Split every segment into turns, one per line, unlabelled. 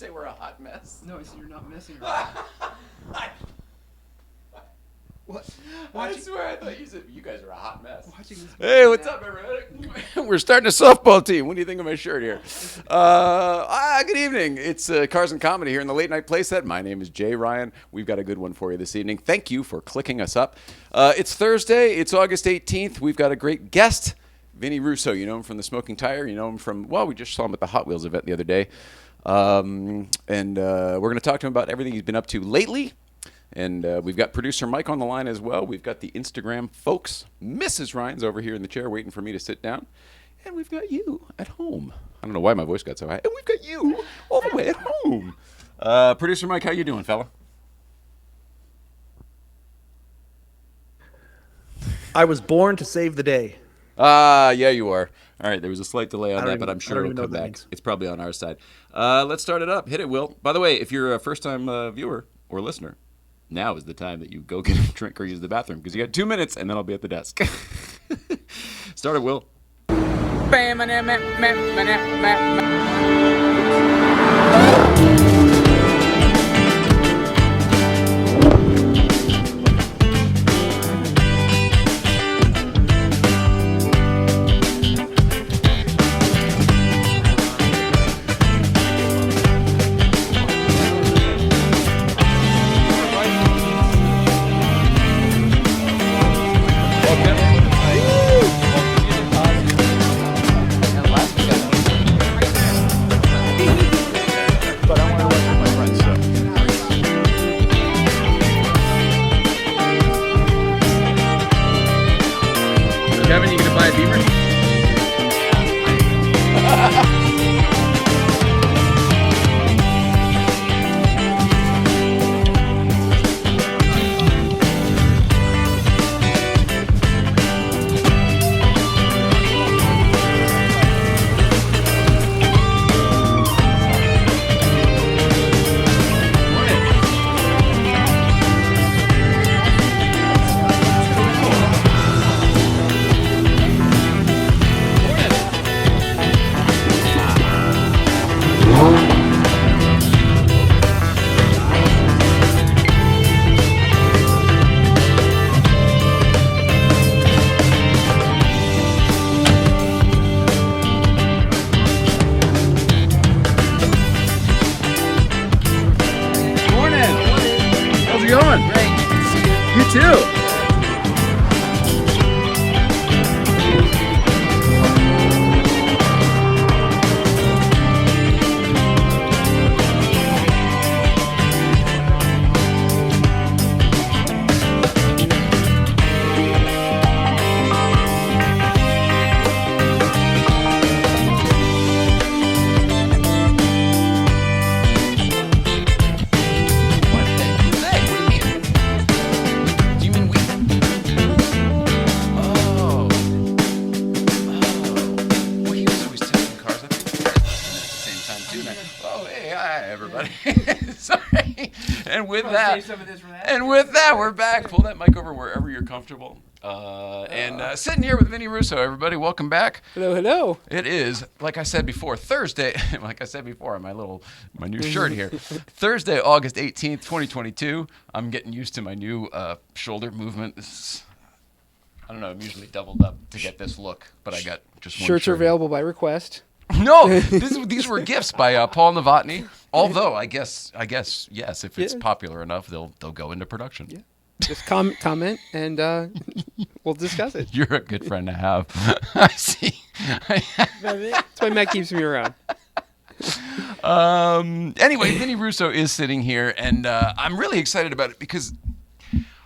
say we're a hot mess?
No, I said you're not messing around. What?
I swear I thought you said you guys are a hot mess.
Hey, what's up, everybody? We're starting a softball team. What do you think of my shirt here? Good evening. It's Cars and Comedy here in the Late Night Playset. My name is Jay Ryan. We've got a good one for you this evening. Thank you for clicking us up. It's Thursday. It's August 18th. We've got a great guest, Vinny Russo. You know him from The Smoking Tire. You know him from, well, we just saw him at the Hot Wheels event the other day. We're going to talk to him about everything he's been up to lately. And we've got producer Mike on the line as well. We've got the Instagram folks. Mrs. Ryan's over here in the chair waiting for me to sit down. And we've got you at home. I don't know why my voice got so high. And we've got you all the way at home. Producer Mike, how you doing, fella?
I was born to save the day.
Yeah, you are. All right, there was a slight delay on that, but I'm sure it'll come back.
Means.
It's probably on our side. Let's start it up. Hit it, Will. By the way, if you're a first-time viewer or listener, now is the time that you go get a drink or use the bathroom because you got 2 minutes and then I'll be at the desk. Start it, Will.
Kevin, you gonna buy a Beamer?
And with that, we're back. Pull that mic over wherever you're comfortable. Sitting here with Vinny Russo, everybody. Welcome back.
Hello, hello.
It is, like I said before, Thursday. Like I said before, my new shirt here. Thursday, August 18th, 2022. I'm getting used to my new shoulder movement. I don't know. I'm usually doubled up to get this look, but I got just one
Shirts
shirt.
are available by request.
No, these were gifts by Paul Novotny. Although I guess yes, if it's popular enough, they'll go into production.
Yeah. Just comment and we'll discuss it.
You're a good friend to have. I see.
That's why Matt keeps me around.
Anyway, Vinny Russo is sitting here, and I'm really excited about it because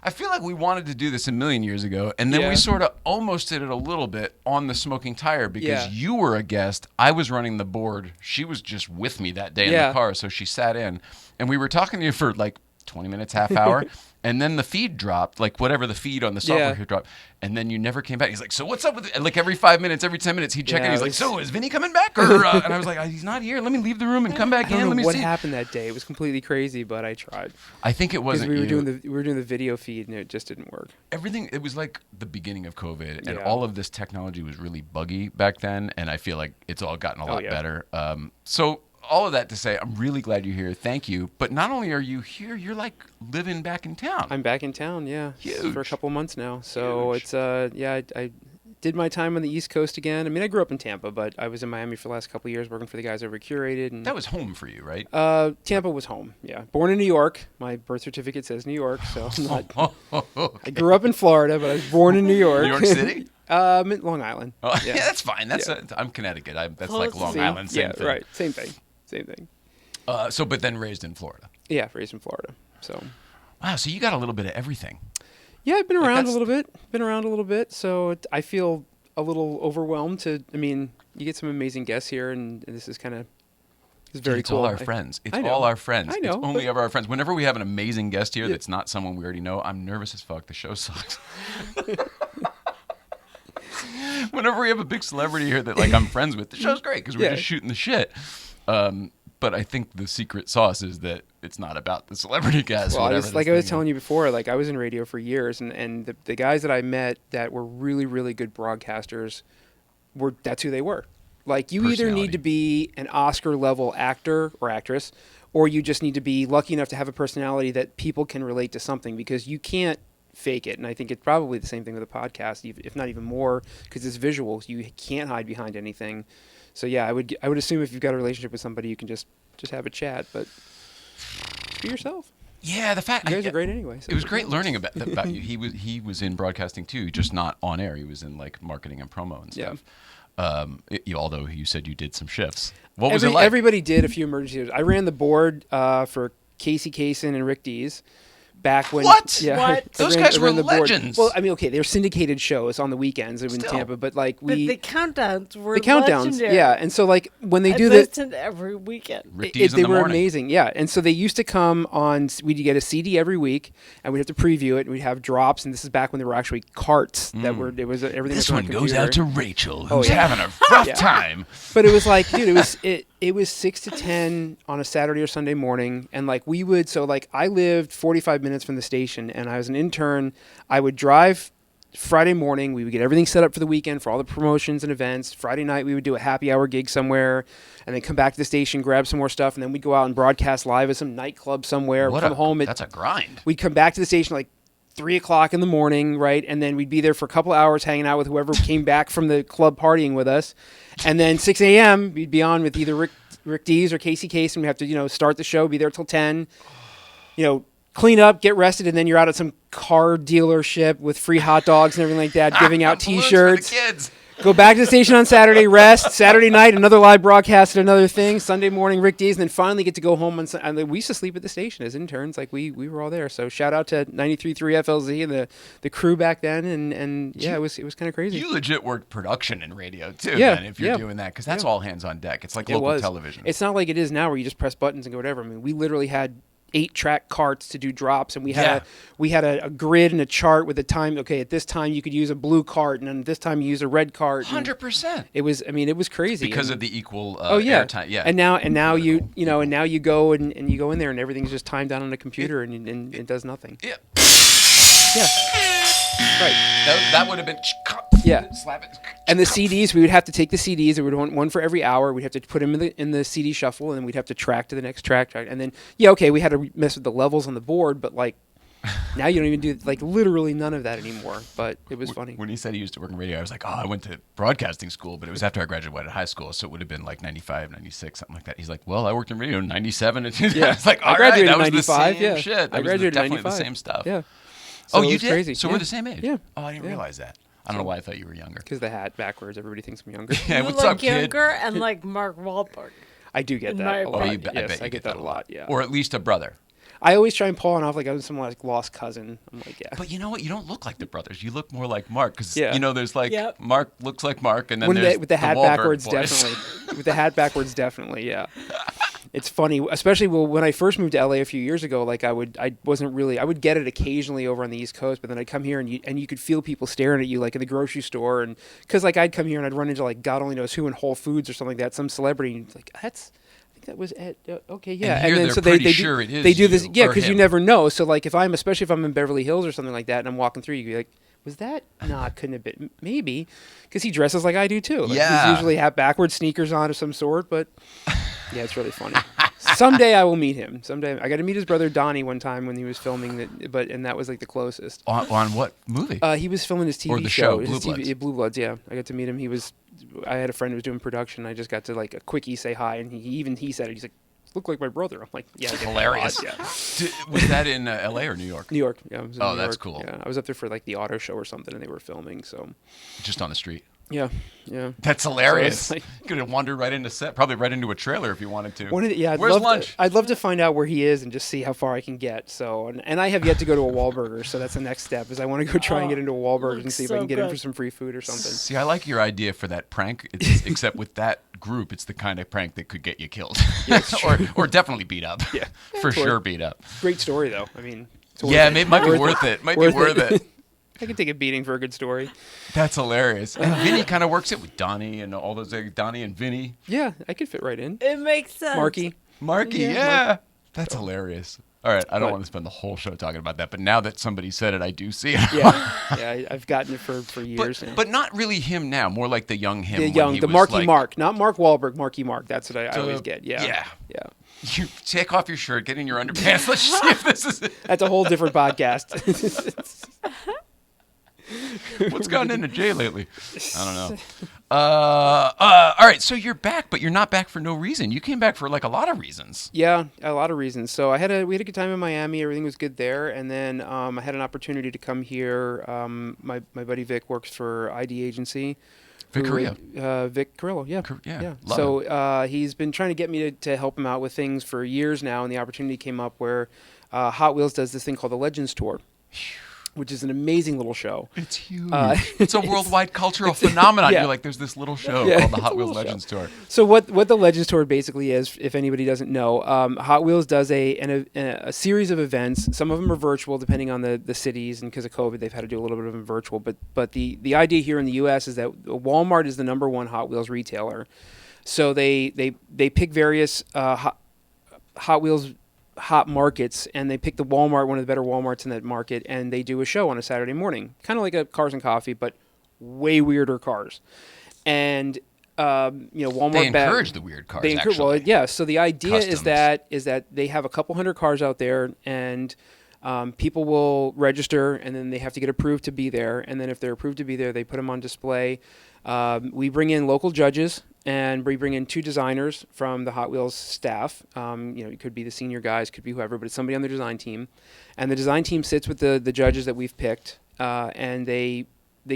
I feel like we wanted to do this a million years ago, and then we sort of almost did it a little bit on the Smoking Tire because you were a guest. I was running the board. She was just with me that day in the car, so she sat in, and we were talking to you for like 20 minutes, half hour, and then the feed dropped, like whatever the feed on the software here dropped, and then you never came back. He's like, so what's up with it? And like every 5 minutes, every 10 minutes, he'd check in. He's like, so is Vinny coming back? Or, and I was like, he's not here. Let me leave the room and come back in. Let me
what
see.
happened that day. It was completely crazy, but I tried.
I think it wasn't
we were doing the video feed, and it just didn't work.
Everything, it was like the beginning of COVID, and all of this technology was really buggy back then, and I feel like it's all gotten a lot better. So all of that to say, I'm really glad you're here. Thank you. But not only are you here, you're like living back in town.
I'm back in town, yeah.
Huge.
For a couple months now. So
Huge.
it's, I did my time on the East Coast again. I mean, I grew up in Tampa, but I was in Miami for the last couple of years working for the guys over at Curated. And
That was home for you, right?
Tampa was home, yeah. Born in New York. My birth certificate says New York, so I'm not,
Okay.
I grew up in Florida, but I was born in New York.
New York City?
In Long Island.
Oh, yeah, that's fine. I'm Connecticut. That's like
Close.
Long
See?
Island, same
yeah,
thing.
right. Same thing.
But then raised in Florida.
Yeah, raised in Florida. So.
Wow, so you got a little bit of everything.
Yeah, I've been around a
that's-
little bit. So I feel a little overwhelmed. I mean, you get some amazing guests here, and this is kind of very
It's
cool.
all our friends. It's
I know.
all our friends.
I know,
It's only
but-
ever our friends. Whenever we have an amazing guest here
Yeah.
that's not someone we already know, I'm nervous as fuck. The show sucks. Whenever we have a big celebrity here that like I'm friends with, the show's great because we're
Yeah.
just shooting the shit. But I think the secret sauce is that it's not about the celebrity guest.
Well,
whatever
like I was telling you before, like I was in radio for years, and the guys that I met that were really, really good broadcasters that's who they were. Like you either need
Personality.
to be an Oscar level actor or actress, or you just need to be lucky enough to have a personality that people can relate to something, because you can't fake it. And I think it's probably the same thing with a podcast, if not even more, because it's visuals. You can't hide behind anything. So yeah, I would assume if you've got a relationship with somebody, you can just have a chat, but just be yourself.
Yeah, the fact
You guys are great anyway. So
It was great learning about you. He was in broadcasting too, just not on air. He was in like marketing and promo and
Yeah.
stuff. Although you said you did some shifts. What was it like?
Everybody did a few emergencies. I ran the board for Casey Kasem and Rick Dees back when.
What?
Yeah,
What?
Those
I
guys
ran
were
the board.
legends.
Well, I mean, okay, they were syndicated shows on the weekends in
Still.
Tampa, but like
But the countdowns were
the countdowns,
legendary.
yeah, and so like when they
I
do that.
listened every weekend.
Rick Dees in
They
the
were
morning.
amazing, yeah. And so they used to come on. We'd get a CD every week, and we'd have to preview it. And we'd have drops, and this is back when there were actually carts that were. It was everything.
This
was on
one
a
goes
computer.
out to Rachel,
Oh,
who's
yeah.
having a rough
Yeah.
time.
But it was like, dude, it was 6 to 10 on a Saturday or Sunday morning, and like I lived 45 minutes from the station, and I was an intern. I would drive Friday morning. We would get everything set up for the weekend for all the promotions and events. Friday night we would do a happy hour gig somewhere, and then come back to the station, grab some more stuff, and then we'd go out and broadcast live at some nightclub somewhere. We'd come home.
That's a grind.
We'd come back to the station like 3 o'clock in the morning, right? And then we'd be there for a couple hours hanging out with whoever came back from the club partying with us. And then 6 a.m., we'd be on with either Rick Dees or Casey Kasem. We have to, start the show, be there till 10, clean up, get rested, and then you're out at some car dealership with free hot dogs and everything like that, giving out
Balloons for
T-shirts.
the kids.
Go back to the station on Saturday, rest. Saturday night, another live broadcast at another thing. Sunday morning, Rick Dees, and then finally get to go home on Sunday. We used to sleep at the station as interns. Like, we were all there. So shout out to 93.3 FLZ and the crew back then. And yeah, it was kind of crazy.
You legit worked production in radio too,
Yeah,
man, if you're
yeah.
doing that, because that's
Yeah.
all hands on deck. It's like
It
local
was.
television.
It's not like it is now where you just press buttons and go whatever. I mean, we literally had 8-track carts to do drops, and we had a grid and a chart with a time. Okay, at this time you could use a blue cart, and then this time you use a red cart.
100%.
It was crazy
Because
And-
of the equal
yeah.
airtime. Yeah.
And now you go and you go in there and everything's just timed down on a computer and it does nothing.
Yeah.
Yeah. Right.
That would have been.
Yeah.
Slap it.
And the CDs, we would have to take the CDs. We would want one for every hour. We'd have to put them in the CD shuffle, and then we'd have to track to the next track. And then, we had to mess with the levels on the board, but like now you don't even do like literally none of that anymore. But it was funny.
When he said he used to work in radio, I was like, I went to broadcasting school, but it was after I graduated high school, so it would have been like 95, 96, something like that. He's like, well, I worked in radio in 97. And
Yeah.
It's like,
I
all
graduated
right, that
in
was the
95,
same
yeah.
shit. That
I
was
graduated in
definitely the
95.
same stuff.
Yeah.
Oh,
So it
you
was
did?
crazy.
So
Yeah.
we're the same age?
Yeah.
Oh, I didn't
Yeah.
realize that. I don't know why I thought you were younger.
Because the hat backwards, everybody thinks I'm younger.
Yeah,
You
what's
look
up, kid?
younger and like Mark Wahlberg.
I do get
In
that
my
a lot.
opinion.
I bet
Yes,
you
I get that a lot. Yeah.
Or at least a brother.
I always try and pawn off like I was some like lost cousin. I'm like, yeah.
But you know what? You don't look like the brothers. You look more like Mark. Because,
Yeah.
there's like,
Yep.
Mark looks like Mark, and then
When
there's
with the hat
Wahlberg
backwards,
boys.
definitely. With the hat backwards, definitely, yeah. It's funny, especially when I first moved to LA a few years ago. Like I would get it occasionally over on the East Coast, but then I'd come here and you could feel people staring at you like in the grocery store, and because like I'd come here and I'd run into like God only knows who in Whole Foods or something like that, some celebrity, and like I think that was Ed. Okay, yeah.
here
then
they're
so
pretty
they
sure it is
They do this,
you
yeah,
or
because you
him.
never know. So like especially if I'm in Beverly Hills or something like that, and I'm walking through, you'd be like, was that? No, it couldn't have been. Maybe, because he dresses like I do too. Like,
Yeah.
he's usually hat backwards, sneakers on of some sort, but Yeah, it's really funny. Someday I will meet him. Someday I got to meet his brother Donnie one time when he was filming that, and that was like the closest.
On what movie?
He was filming his TV
Or the show, Blue
his
Bloods.
Blue Bloods. Yeah, I got to meet him. I had a friend who was doing production. I just got to like a quickie say hi, and he said it. He's like, "Look like my brother." I'm like, "Yeah."
Hilarious.
Yeah.
Was that in L.A. or New York?
New York. Yeah. I was in New
that's
York.
cool.
Yeah, I was up there for like the auto show or something, and they were filming. So.
Just on the street.
Yeah.
That's hilarious.
So
You could have wandered right into set, probably right into a trailer if you wanted to.
Where's
lunch?
I'd love to find out where he is and just see how far I can get. So, and I have yet to go to a Wahlburger, so that's the next step. Is I want to go try and get into a Wahlburger and see if I can get in for some free food or something.
See, I like your idea for that prank, except with that group, it's the kind of prank that could get you killed, or definitely beat up.
Yeah,
for sure, beat up.
Great story though. I mean, it's
It might be worth it. Might be worth it.
I could take a beating for a good story.
That's hilarious. And Vinny kind of works it with Donnie and all those, Donnie and Vinny.
Yeah, I could fit right in.
It makes sense.
Marky,
yeah. That's hilarious. All right, I don't
What?
want to spend the whole show talking about that, but now that somebody said it, I do see it.
yeah, I've gotten it for years now.
But not really him now, more like the young him.
The Marky Mark, not Mark Wahlberg, Marky Mark. That's what I always get. Yeah.
You take off your shirt, get in your underpants. Let's see if this is it.
That's a whole different podcast.
What's gotten into Jay lately? I don't know. All right, so you're back, but you're not back for no reason. You came back for like a lot of reasons.
Yeah, a lot of reasons. So we had a good time in Miami. Everything was good there, and then I had an opportunity to come here. My buddy Vic works for ID agency.
Vic
Carrillo, yeah.
Yeah.
So he's been trying to get me to help him out with things for years now, and the opportunity came up where Hot Wheels does this thing called the Legends Tour, which is an amazing little show.
It's huge. It's a worldwide cultural phenomenon.
Yeah.
You're like, there's this little show called the Hot Wheels Legends Tour.
So what the Legends Tour basically is, if anybody doesn't know, Hot Wheels does a series of events. Some of them are virtual, depending on the cities, and because of COVID, they've had to do a little bit of them virtual. But the idea here in the U.S. is that Walmart is the #1 Hot Wheels retailer. So they pick various Hot Wheels hot markets, and they pick the Walmart, one of the better Walmarts in that market, and they do a show on a Saturday morning, kind of like a Cars and Coffee, but way weirder cars. And Walmart.
They encourage the weird cars.
Well, yeah. So the idea
Customs.
is that they have a couple hundred cars out there, and people will register, and then they have to get approved to be there. And then if they're approved to be there, they put them on display. We bring in local judges, and we bring in 2 designers from the Hot Wheels staff. It could be the senior guys, could be whoever, but it's somebody on the design team. And the design team sits with the judges that we've picked, and they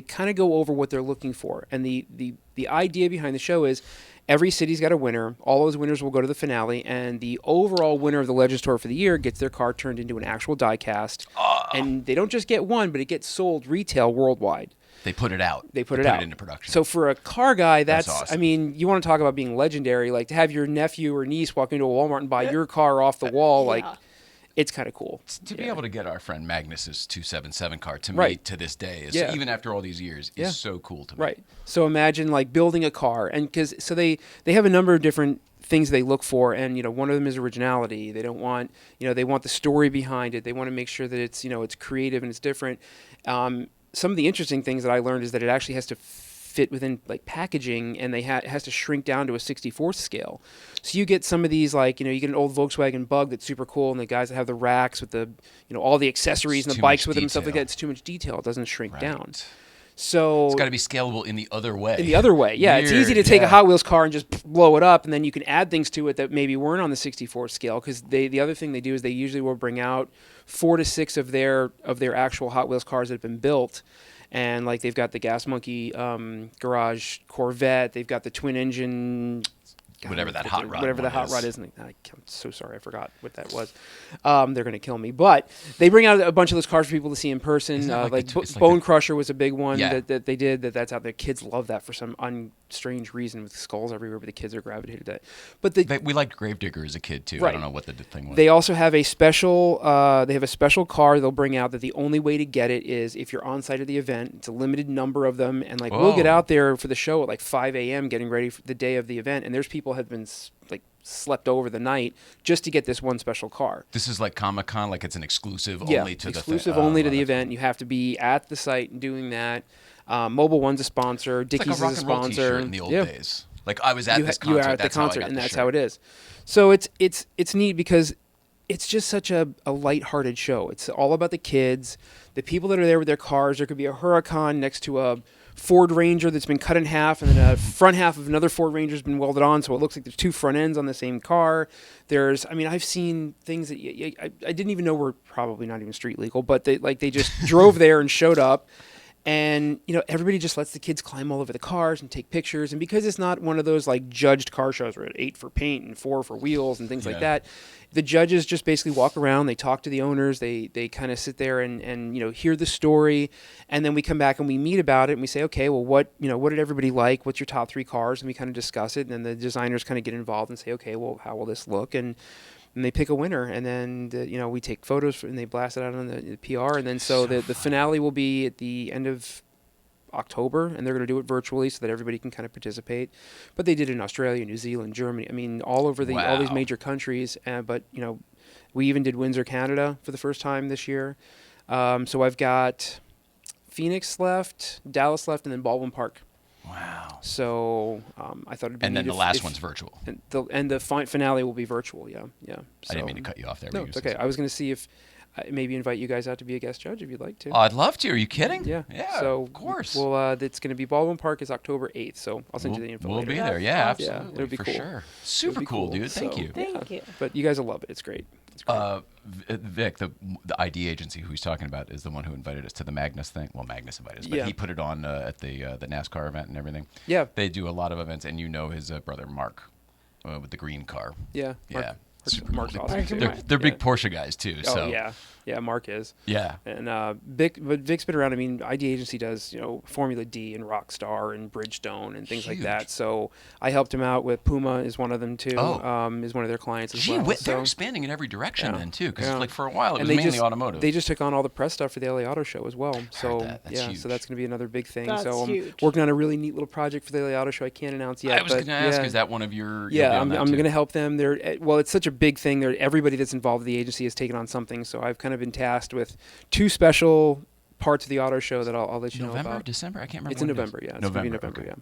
kind of go over what they're looking for. And the idea behind the show is every city's got a winner. All those winners will go to the finale, and the overall winner of the Legends Tour for the year gets their car turned into an actual die-cast. And they don't just get one, but it gets sold retail worldwide.
They put it out.
They put it out
into production.
So for a car guy, that's
awesome.
I mean, you want to talk about being legendary. Like to have your nephew or niece walk into a Walmart and buy your car off the wall, like it's kind of cool.
To be able to get our friend Magnus's 277 car to me
Right.
to this day, is,
Yeah.
even after all these years, is so cool to me.
Right. So imagine like building a car, and so they have a number of different things they look for, and one of them is originality. They don't want they want the story behind it. They want to make sure that it's it's creative and it's different. Some of the interesting things that I learned is that it actually has to fit within like packaging, and it has to shrink down to a 64th scale. So you get some of these like you get an old Volkswagen Bug that's super cool, and the guys that have the racks with the all the accessories and the bikes with them and stuff like that. It's too much detail. It doesn't shrink down. So
it's got to be scalable in the other way.
Yeah. It's easy to take a Hot Wheels car and just blow it up, and then you can add things to it that maybe weren't on the 64th scale. Because the other thing they do is they usually will bring out 4 to 6 of their actual Hot Wheels cars that have been built, and like they've got the Gas Monkey garage Corvette, they've got the twin engine.
Whatever that hot rod
is. And I'm so sorry, I forgot what that was. They're going to kill me. But they bring out a bunch of those cars for people to see in person. Bone Crusher was a big one that they did. That's out there. Kids love that for some strange reason with skulls everywhere, but the kids are gravitated to that. But
we liked Gravedigger as a kid, too.
Right.
I don't know what the thing was.
They also have a special car they'll bring out that the only way to get it is if you're on site at the event. It's a limited number of them. And we'll get out there for the show at like 5 a.m. getting ready for the day of the event. And there's people have been like slept over the night just to get this one special car.
This is like Comic-Con, like it's an exclusive only to the
exclusive only to the event. You have to be at the site and doing that. Mobile One's a sponsor. Dickies
like a rock
is a
and roll
sponsor.
t-shirt in the old days. Like I was at this concert.
You are at the
that's how I
concert,
got
and
the
that's
shirt.
how it is. So it's neat because it's just such a lighthearted show. It's all about the kids, the people that are there with their cars. There could be a Huracan next to a Ford Ranger that's been cut in half, and then a front half of another Ford Ranger has been welded on, so it looks like there's two front ends on the same car. I've seen things that I didn't even know were probably not even street legal, but they just drove there and showed up. And, everybody just lets the kids climb all over the cars and take pictures. And because it's not one of those like judged car shows where it's 8 for paint and 4 for wheels and things like that, the judges just basically walk around. They talk to the owners. They kind of sit there and hear the story. And then we come back and we meet about it and we say, okay, well, what did everybody like? What's your top 3 cars? And we kind of discuss it. And then the designers kind of get involved and say, okay, well, how will this look? And they pick a winner, and then we take photos and they blast it out on the PR, and then so the finale will be at the end of October, and they're going to do it virtually so that everybody can kind of participate. But they did it in Australia, New Zealand, Germany. I mean, all over all these major countries. But we even did Windsor, Canada, for the first time this year. So I've got Phoenix left, Dallas left, and then Baldwin Park.
Wow.
So I thought it'd be
and then
neat
the last one's virtual.
And the finale will be virtual. Yeah. So,
I didn't mean to cut you off there.
No, it's okay. I was going to see if maybe invite you guys out to be a guest judge if you'd like to.
Oh, I'd love to. Are you kidding?
Yeah.
So of course.
Well, it's going to be Baldwin Park is October 8th, so I'll send you the info.
We'll
later.
be there. Yeah, absolutely.
Yeah, it'll be
for
cool.
sure. Super cool, dude. Thank you.
Thank you.
But you guys will love it. It's great.
Vic, the ID agency who he's talking about is the one who invited us to the Magnus thing. Well, Magnus invited us, but he put it on at the NASCAR event and everything.
Yeah.
They do a lot of events, and his brother Mark with the green car.
Yeah. Mark's
cool.
awesome too.
They're big Porsche guys too. So.
Oh yeah, Mark is.
Yeah.
And Vic's been around. I mean, ID Agency does Formula D and Rockstar and Bridgestone and things like that. So I helped him out with Puma is one of them too. Is one of their clients as well.
They're expanding in every direction then too, because like for a while it was mainly automotive.
They just took on all the press stuff for the LA Auto Show as well. So
that's huge.
so that's going to be another big thing.
That's
so I'm
huge.
working on a really neat little project for the LA Auto Show. I can't announce yet.
I was going to ask, is that one of your?
Yeah, I'm going to help them. It's such a big thing. Everybody that's involved with the agency has taken on something. So I've kind of been tasked with 2 special parts of the auto show that I'll let you know about.
November, December? I can't remember.
It's in November, yeah. It's going to be November,
okay.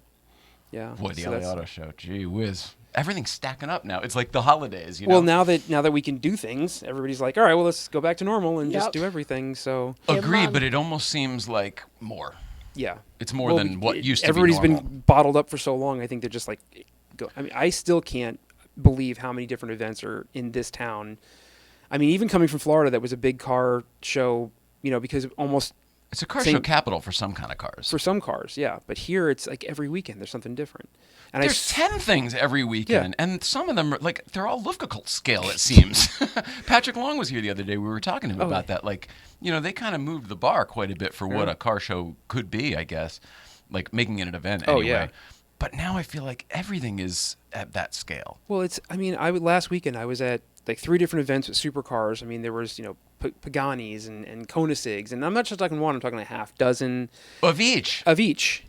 Yeah.
Boy, the LA Auto Show. Gee whiz. Everything's stacking up now. It's like the holidays,
Well, now that we can do things, everybody's like, all right, well, let's go back to normal and just do everything. So
agreed, but it almost seems like more.
Yeah.
It's more than what used to be
Everybody's
normal.
been bottled up for so long. I think they're just like, I still can't believe how many different events are in this town. I mean, even coming from Florida, that was a big car show, because almost...
It's a car show capital for some kind of cars.
For some cars, yeah. But here, it's like every weekend there's something different. And
there's 10 things every weekend, and some of them are like they're all Lufka scale. It seems. Patrick Long was here the other day. We were talking to him about that. Like, they kind of moved the bar quite a bit for what a car show could be, I guess. Like making it an event anyway. Oh, yeah. But now I feel like everything is at that scale.
Well, last weekend I was at like 3 different events with supercars. I mean, there was, Paganis and Koenigseggs, and I'm not just talking one, I'm talking a half dozen.
Of each.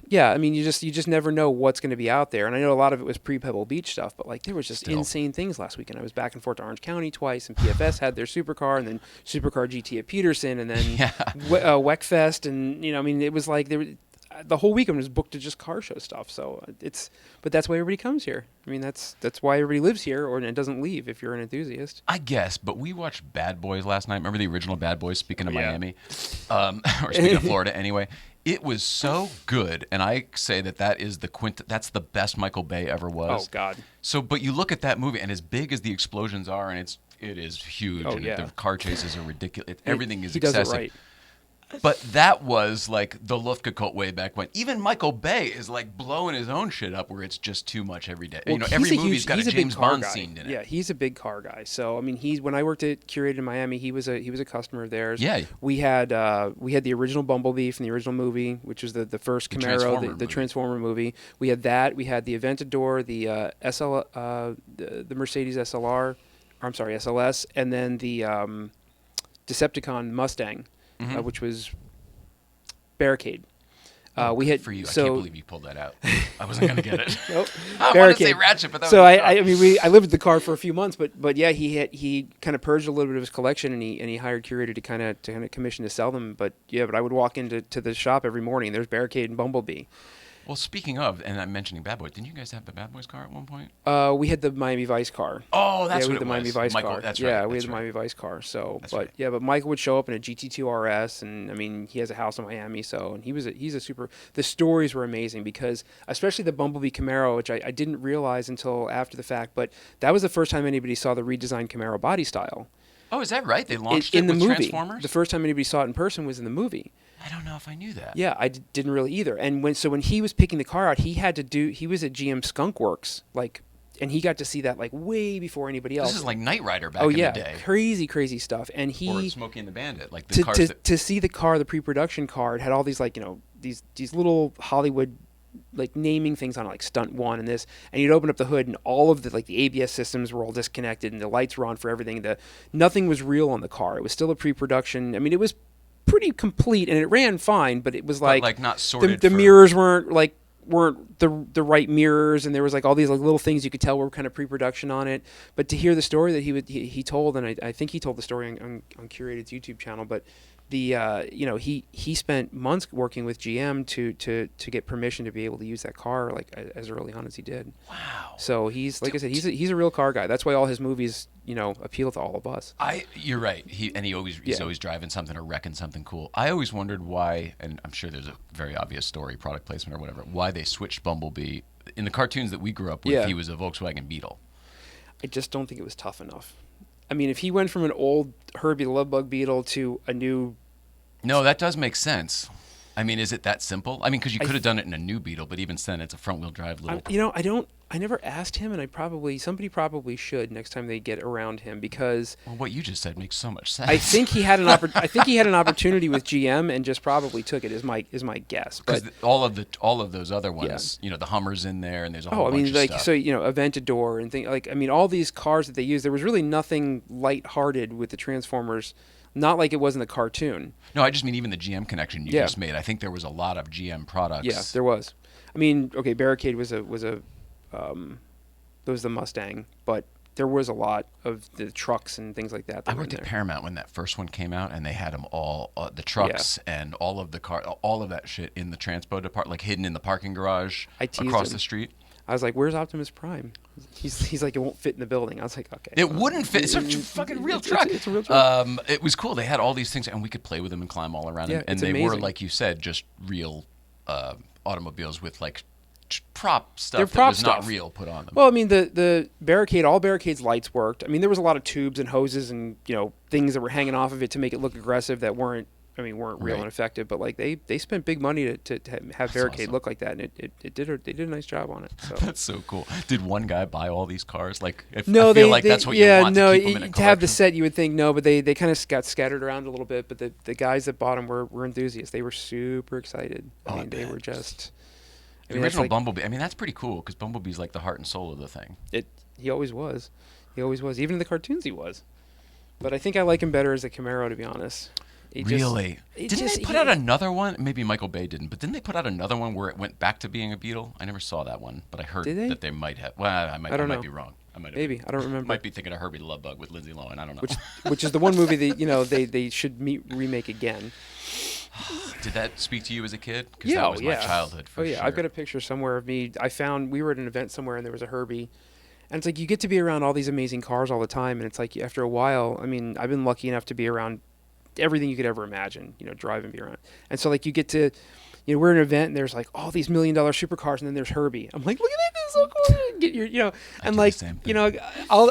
Yeah, I mean, you just never know what's going to be out there. And I know a lot of it was pre-Pebble Beach stuff, but like there was just insane things last weekend. I was back and forth to Orange County twice, and PFS had their supercar, and then Supercar GT at Peterson, and then Weckfest, and it was like the whole weekend was booked to just car show stuff. So but that's why everybody comes here. I mean, that's why everybody lives here and doesn't leave if you're an enthusiast.
I guess, but we watched Bad Boys last night. Remember the original Bad Boys, speaking of Miami? Or speaking of Florida anyway. It was so good, and I say that is that's the best Michael Bay ever was.
Oh, God.
So, but you look at that movie, and as big as the explosions are, and it is huge, and the car chases are ridiculous. Everything is excessive.
Does it right.
But that was like the Lufka cult way back when. Even Michael Bay is like blowing his own shit up where it's just too much every day.
Well,
every movie's got a James Bond scene in it.
Yeah, he's a big car guy. So I mean, when I worked at Curated in Miami, he was a customer of theirs.
Yeah.
We had the original Bumblebee from the original movie, which was the first Camaro, the Transformer movie. We had that. We had the Aventador, the the Mercedes SLR. I'm sorry, SLS, and then the Decepticon Mustang. Which was Barricade.
We had for you. I can't believe you pulled that out. I wasn't going to get it.
Nope.
I wanted to say Ratchet, but that
so
was
I lived with the car for a few months, but yeah, he kind of purged a little bit of his collection, and he hired Curator to kind of commission to sell them. But I would walk into the shop every morning. And there's Barricade and Bumblebee.
Well, speaking of, and I'm mentioning Bad Boys, didn't you guys have the Bad Boys car at one point?
We had the Miami Vice car.
Oh, that's
we
what
had the Miami Vice
Michael,
car.
That's
yeah,
right.
we had
that's
the
right.
Miami Vice car. So,
That's right.
but Michael would show up in a GT2 RS, and I mean, he has a house in Miami. So, and he's a super. The stories were amazing because, especially the Bumblebee Camaro, which I didn't realize until after the fact, but that was the first time anybody saw the redesigned Camaro body style.
Oh, is that right? They launched
in
it
the
with
movie.
Transformers?
The first time anybody saw it in person was in the movie.
I don't know if I knew that.
Yeah, didn't really either. And when he was picking the car out, he was at GM Skunk Works, and he got to see that way before anybody else.
This is like Knight Rider back in the day.
Crazy stuff. And
Or Smokey and the Bandit, like the cars
to see the car, the pre-production car, it had all these these little Hollywood naming things on it, like Stunt 1 and this, and you'd open up the hood and all of the ABS systems were all disconnected and the lights were on for everything. Nothing was real on the car. It was still a pre-production. I mean, it was pretty complete and it ran fine, but it was
not sorted.
The mirrors weren't the right mirrors, and there was all these little things you could tell were kind of pre-production on it. But to hear the story that he told, and I think he told the story on Curated's YouTube channel, but he spent months working with GM to get permission to be able to use that car as early on as he did.
Wow.
So he's I said, he's a real car guy. That's why all his movies appeal to all of us.
You're right. He's always driving something or wrecking something cool. I always wondered why, and I'm sure there's a very obvious story, product placement or whatever, why they switched Bumblebee. In the cartoons that we grew up with, he was a Volkswagen Beetle.
I just don't think it was tough enough. I mean, if he went from an old Herbie the Love Bug Beetle to a new...
No, that does make sense. I mean, is it that simple? I mean, because you could have done it in a new Beetle, but even then, it's a front-wheel drive little...
I never asked him, and somebody probably should next time they get around him, because...
Well, what you just said makes so much sense.
I think he had an opportunity with GM and just probably took it. Is my guess.
Because all of those other ones, the Hummer's in there, and there's a whole bunch of stuff.
So Aventador and things all these cars that they use. There was really nothing lighthearted with the Transformers. Not like it was in the cartoon.
No, I just mean even the GM connection you just made. I think there was a lot of GM products.
Yeah, there was. I mean, okay, Barricade was the Mustang, but there was a lot of the trucks and things like that.
I worked at Paramount when that first one came out, and they had them all, the trucks and all of the all of that shit in the transpo department, hidden in the parking garage across the street.
I was like, "Where's Optimus Prime?" He's like, "It won't fit in the building." I was like, "Okay."
It wouldn't fit. It's a fucking real truck.
It's a real truck.
It was cool. They had all these things, and we could play with them and climb all around them. And they were, like you said, just real automobiles with prop stuff that was not real put on them.
Well, I mean, the Barricade, all Barricade's lights worked. I mean, there was a lot of tubes and hoses and things that were hanging off of it to make it look aggressive that weren't real and effective. But they spent big money to have Barricade look like that, and they did a nice job on it. So.
That's so cool. Did one guy buy all these cars?
No,
I feel that's what you want to keep them in a collection.
To have the set, you would think no, but they kind of got scattered around a little bit. But the guys that bought them were enthusiasts. They were super excited. I mean, they were just.
The original Bumblebee. I mean, that's pretty cool because Bumblebee's like the heart and soul of the thing.
He always was. Even in the cartoons, he was. But I think I like him better as a Camaro, to be honest.
Really? Didn't they put out another one? Maybe Michael Bay didn't, but didn't they put out another one where it went back to being a Beetle? I never saw that one, but I heard that they might have. Well, I might be wrong.
Maybe I don't remember.
Might be thinking of Herbie the Love Bug with Lindsay Lohan. I don't know.
Which is the one movie that they should remake again.
Did that speak to you as a kid? Because that was my childhood. For sure.
I've got a picture somewhere of me. We were at an event somewhere and there was a Herbie. And it's like you get to be around all these amazing cars all the time, and it's like after a while. I mean, I've been lucky enough to be around everything you could ever imagine. Drive and be around. And so you get to, we're at an event and there's all these $1 million supercars, and then there's Herbie. I'm like, look at that, this is so cool. Get your, and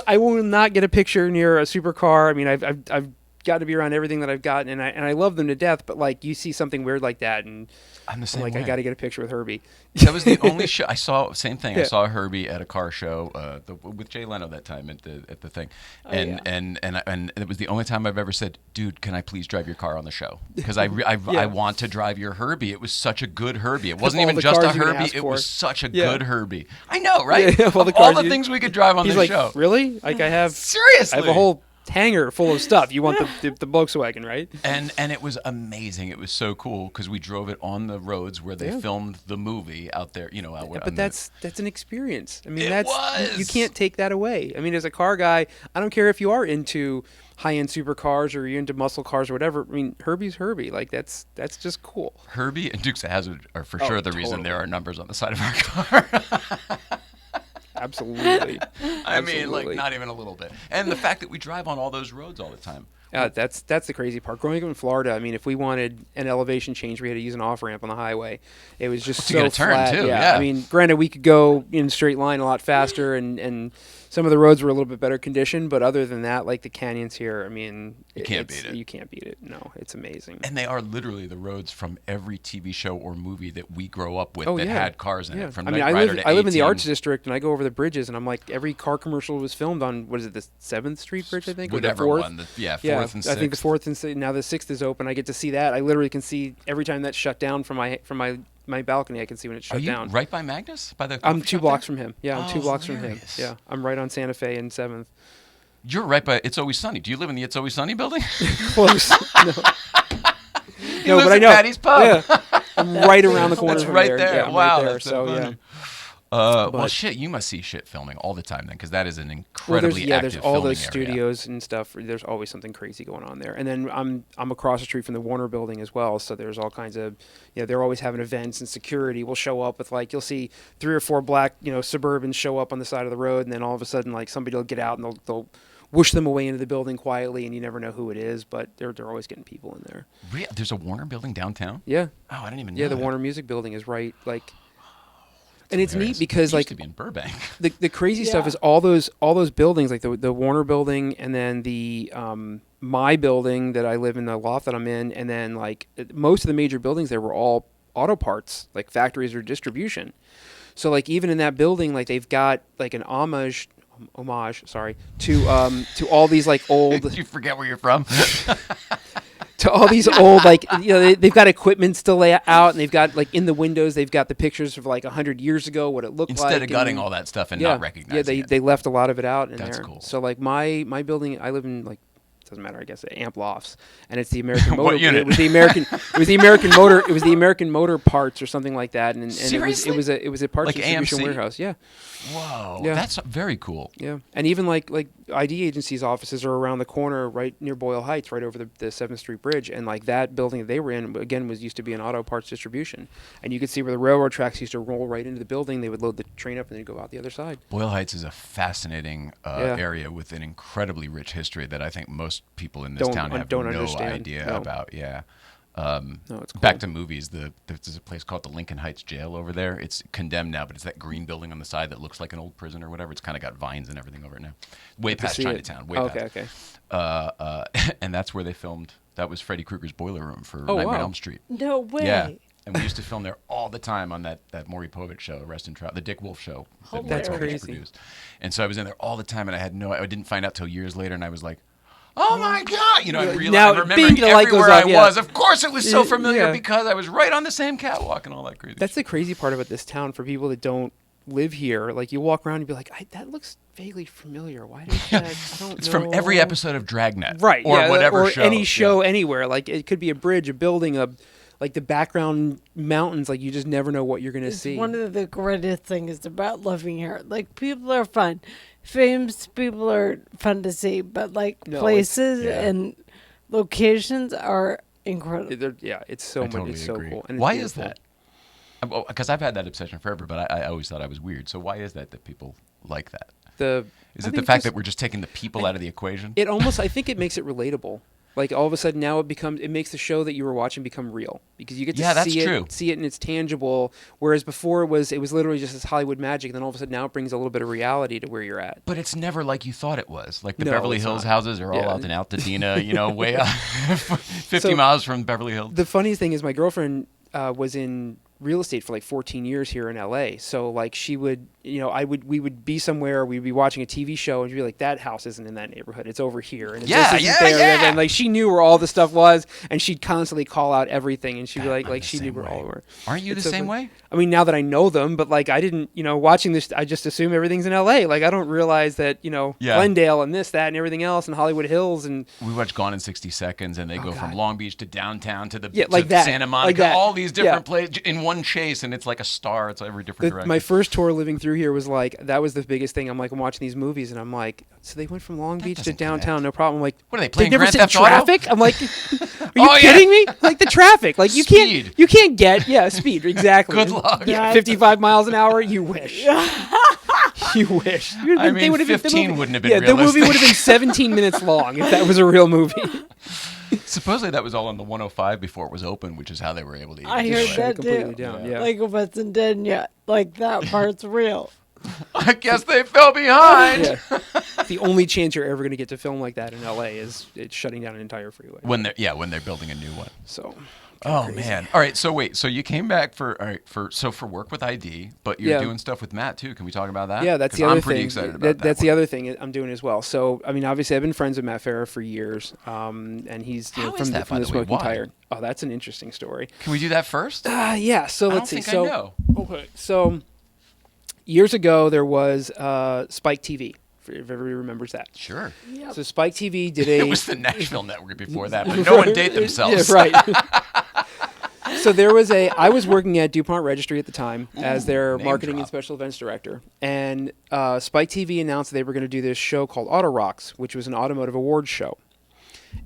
I will not get a picture near a supercar. I mean, I've got to be around everything that I've got, and I love them to death. But you see something weird like that, and
I'm the same way.
I got to get a picture with Herbie.
That was the only show I saw. Same thing. Yeah. I saw Herbie at a car show with Jay Leno that time at the thing, and it was the only time I've ever said, "Dude, can I please drive your car on the show?" Because I want to drive your Herbie. It was such a good Herbie. It wasn't even just a Herbie. It was such a good Herbie. I know, right?
Yeah,
all the things we could drive on this show.
Really? I have
seriously.
I have a whole hangar full of stuff. You want the Volkswagen, right?
And it was amazing. It was so cool because we drove it on the roads where they filmed the movie out there. You know, out
But that's an experience. I mean,
It
you
was.
can't take that away. I mean, as a car guy, I don't care if you are into high-end supercars or you're into muscle cars or whatever. I mean, Herbie's Herbie. Like that's just cool.
Herbie and Dukes of Hazzard are for sure the reason
totally.
there are numbers on the side of our car.
Absolutely.
I mean, like
Absolutely.
not even a little bit. And the fact that we drive on all those roads all the time.
That's the crazy part. Growing up in Florida, I mean, if we wanted an elevation change, we had to use an off ramp on the highway. It was just
To
so
get a turn,
flat.
too, yeah.
I mean, granted, we could go in a straight line a lot faster, and some of the roads were a little bit better conditioned. But other than that, like the canyons here, I mean,
You can't beat it.
You can't beat it. No, it's amazing.
And they are literally the roads from every TV show or movie that we grow up with
Oh,
that
yeah.
had cars in
Yeah.
it. From
I mean,
Knight
I
Rider
live
to
in the
A-Team.
Arts District, and I go over the bridges, and I'm like, every car commercial was filmed on what is it, the 7th Street Bridge, I think,
Whatever
or the 4th?
one. Yeah, 4th
Yeah,
and 6th.
I think the 4th and now the 6th is open. I get to see that. I literally can see every time that's shut down from my balcony. I can see when it's
Are
shut
you
down.
right by Magnus? By the
I'm
coffee
2
shop
blocks
there?
from him. Yeah, I'm 2
Oh,
blocks from him.
hilarious.
Yeah, I'm right on Santa Fe and 7th.
You're right by It's Always Sunny. Do you live in the It's Always Sunny building?
Close. No,
He lives
but I
at
know.
Patty's Pub.
Yeah, I'm right around the corner
That's
from
right
there.
there.
Yeah, I'm
Wow,
right there.
that's so
So
funny.
yeah.
Well,
But-
shit, you must see shit filming all the time then, because that is an
Well,
incredibly
there's
active
all
filming
those
area.
studios and stuff. There's always something crazy going on there. And then I'm across the street from the Warner Building as well. So there's all kinds of, they're always having events, and security will show up with like, you'll see 3 or 4 black Suburbans show up on the side of the road, and then all of a sudden like somebody will get out and they'll whoosh them away into the building quietly, and you never know who it is, but they're always getting people in there.
There's a Warner building downtown?
Yeah,
Oh, I didn't even know
yeah. The
that.
Warner Music Building is right like. And it's
Hilarious.
neat because
It
like
used to be in Burbank.
the crazy stuff
Yeah.
is all those buildings, like the Warner Building, and then the my building that I live in, the loft that I'm in, and then like most of the major buildings there were all auto parts, like factories or distribution. So like even in that building, like they've got like an homage, to all these like old
Did you forget where you're from?
to all these old like they've got equipment still lay out, and they've got like in the windows they've got the pictures of like 100 years ago what it looked like.
Instead of gutting
and-
all that stuff and not recognizing it.
they left a lot of it out in
That's
there.
cool.
So like my building, I live in like, doesn't matter, I guess, Amp Lofts, and it's the American Motor.
What unit?
It was the American Motor. It was the American Motor parts or something like that, and
Seriously?
it was a parts
Like
distribution
AMC?
warehouse. Yeah,
Whoa,
Yeah.
that's very cool.
yeah, and even like ID agencies' offices are around the corner, right near Boyle Heights, right over the 7th Street Bridge, and like that building that they were in again used to be an auto parts distribution, and you could see where the railroad tracks used to roll right into the building. They would load the train up and they'd go out the other side.
Boyle Heights is a fascinating
Yeah.
area with an incredibly rich history that I think most people in this
Don't-
town have
don't
no
understand.
idea
No.
about. Yeah.
No, it's cool.
Back to movies. There's a place called the Lincoln Heights Jail over there. It's condemned now, but it's that green building on the side that looks like an old prison or whatever. It's kind of got vines and everything over it now. Way
To
past
see it.
Chinatown. Way
Oh,
past.
okay.
And that's where they filmed. That was Freddy Krueger's boiler room for
Oh,
Nightmare on
wow.
Elm Street.
No way.
Yeah. And we used to film there all the time on that Maury Povich show, Arrest and Trial, the Dick Wolf show. That
That's
Maury Povich
crazy.
produced. And so I was in there all the time, and I didn't find out till years later, and I was like, oh my God! I realized,
Now,
I'm remembering
bing, the light goes
everywhere I
off, yeah.
was. Of course it was so familiar
Yeah.
because I was right on the same catwalk and all that crazy
That's the crazy part about this town for people that don't live here. Like you walk around and be like, that looks vaguely familiar. Why did that? I don't
It's
know.
from every episode of Dragnet.
right?
Or
yeah,
whatever
or
show.
any show
Yeah.
anywhere. Like it could be a bridge, a building, like the background mountains. Like you just never know what you're gonna
It's
see.
one of the greatest things about living here. Like people are fun. Famous people are fun to see, but like
No, it's-
places
yeah.
and locations are incredible.
It's so
I
much.
totally
It's so
agree.
cool. And it's
Why is
beautiful.
that? Because I've had that obsession forever, but I always thought I was weird. So why is that people like that? Is
I
it the
think
fact
just-
that we're just taking the people out of the equation?
It almost, I think it makes it relatable. Like all of a sudden now it makes the show that you were watching become real because you get to
Yeah, that's
see
true.
it and it's tangible. Whereas before it was literally just this Hollywood magic. And then all of a sudden now it brings a little bit of reality to where you're at.
But it's never like you thought it was. Like the
No,
Beverly
it's
Hills
not.
houses are all
Yeah.
out in Altadena, way out 50
So-
miles from Beverly Hills.
The funniest thing is my girlfriend was in real estate for like 14 years here in LA. So like she would, we would be somewhere, we'd be watching a TV show and she'd be like, that house isn't in that neighborhood. It's over here. And it just isn't there. And like she knew where all the stuff was and she'd constantly call out everything and she'd be like she knew where all were.
Aren't you the same way?
I mean, now that I know them, but like I didn't, watching this, I just assume everything's in LA. Like I don't realize that, Glendale and this, that, and everything else and Hollywood Hills. And
we watch Gone in 60 Seconds and they go from Long Beach to downtown to the
like
to Santa Monica, all these different places in one chase, and it's like a star. It's every different direction.
My first tour living through here was like, that was the biggest thing. I'm like, I'm watching these movies and I'm like, so they went from Long Beach to downtown, no problem. I'm like,
what are they playing?
They never
Grand
sit
Theft
traffic? I'm like, are you kidding me? Like the traffic, like you can't get speed exactly.
Good luck.
Yeah, 55 miles an hour. You wish. You wish.
I mean, 15 wouldn't have been realistic.
The movie would have been 17 minutes long if that was a real movie.
Supposedly that was all on the 105 before it was open, which is how they were able to.
I heard that
completely
too.
Down, yeah.
Like it wasn't done yet. Like that part's real.
I guess they fell behind.
The only chance you're ever going to get to film like that in LA is it's shutting down an entire freeway.
When they're building a new one.
So.
Oh man! All right, so wait, so you came back for work with ID, but you're doing stuff with Matt too. Can we talk about that?
Yeah, that's the other thing.
I'm pretty excited about that.
That's the other thing I'm doing as well. So I mean, obviously, I've been friends with Matt Farah for years, and he's
How
from
is that,
from the Smoking
Why?
Tire. Oh, that's an interesting story.
Can we do that first?
Yeah. So let's see.
I know.
Okay. So years ago, there was Spike TV. If everybody remembers that.
Sure.
Yep.
So Spike TV did a.
It was the Nashville Network before that, but no one date themselves.
Yeah, right. So there was I was working at DuPont Registry at the time as their marketing and special events director. And Spike TV announced that they were going to do this show called Auto Rocks, which was an automotive awards show.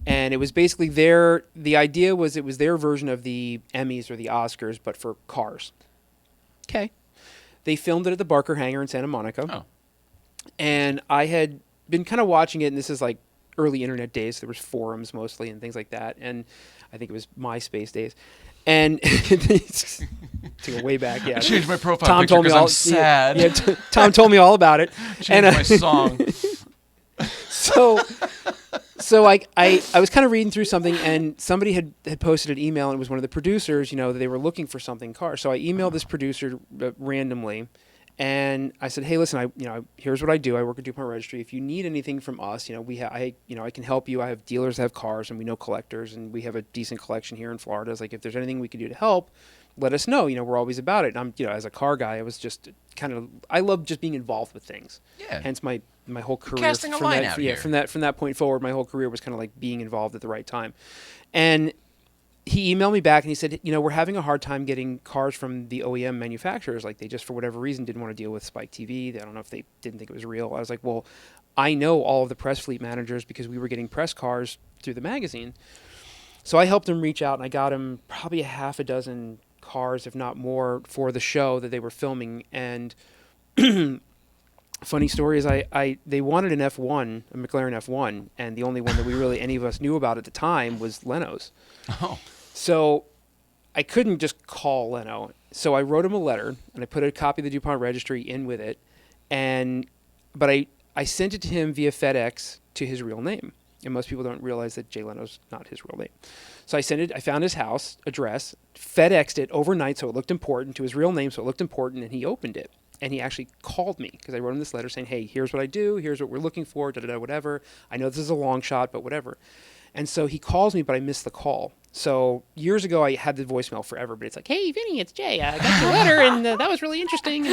And it was basically the idea was it was their version of the Emmys or the Oscars, but for cars. Okay. They filmed it at the Barker Hangar in Santa Monica.
Oh.
And I had been kind of watching it, and this is like early internet days. There was forums mostly and things like that. And I think it was MySpace days. And to go way back, yeah.
I changed my profile picture because I'm sad.
Yeah, Tom told me all about it.
Changed my song.
So I was kind of reading through something, and somebody had posted an email, and it was one of the producers, that they were looking for something car. So I emailed this producer randomly, and I said, hey, listen, here's what I do. I work at DuPont Registry. If you need anything from us, I can help you. I have dealers that have cars, and we know collectors, and we have a decent collection here in Florida. It's like, if there's anything we can do to help, let us know. We're always about it. And I'm, as a car guy, I was just I love just being involved with things.
Yeah.
Hence my whole career.
Casting a line out here.
From that point forward, my whole career was kind of like being involved at the right time. And he emailed me back and he said, we're having a hard time getting cars from the OEM manufacturers. Like they just, for whatever reason, didn't want to deal with Spike TV. I don't know if they didn't think it was real. I was like, well, I know all of the press fleet managers because we were getting press cars through the magazine. So I helped him reach out, and I got him probably a half a dozen cars, if not more, for the show that they were filming. And funny story is they wanted an F1, a McLaren F1, and the only one that we really, any of us knew about at the time was Leno's. Oh. So I couldn't just call Leno. So I wrote him a letter, and I put a copy of the DuPont Registry in with it. But I sent it to him via FedEx to his real name. And most people don't realize that Jay Leno's not his real name. So I found his house address, FedExed it overnight so it looked important, to his real name so it looked important, and he opened it. And he actually called me because I wrote him this letter saying, hey, here's what I do, here's what we're looking for, whatever. I know this is a long shot, but whatever. And so he calls me, but I missed the call. So years ago, I had the voicemail forever, but it's like, hey, Vinny, it's Jay. I got your letter, and that was really interesting.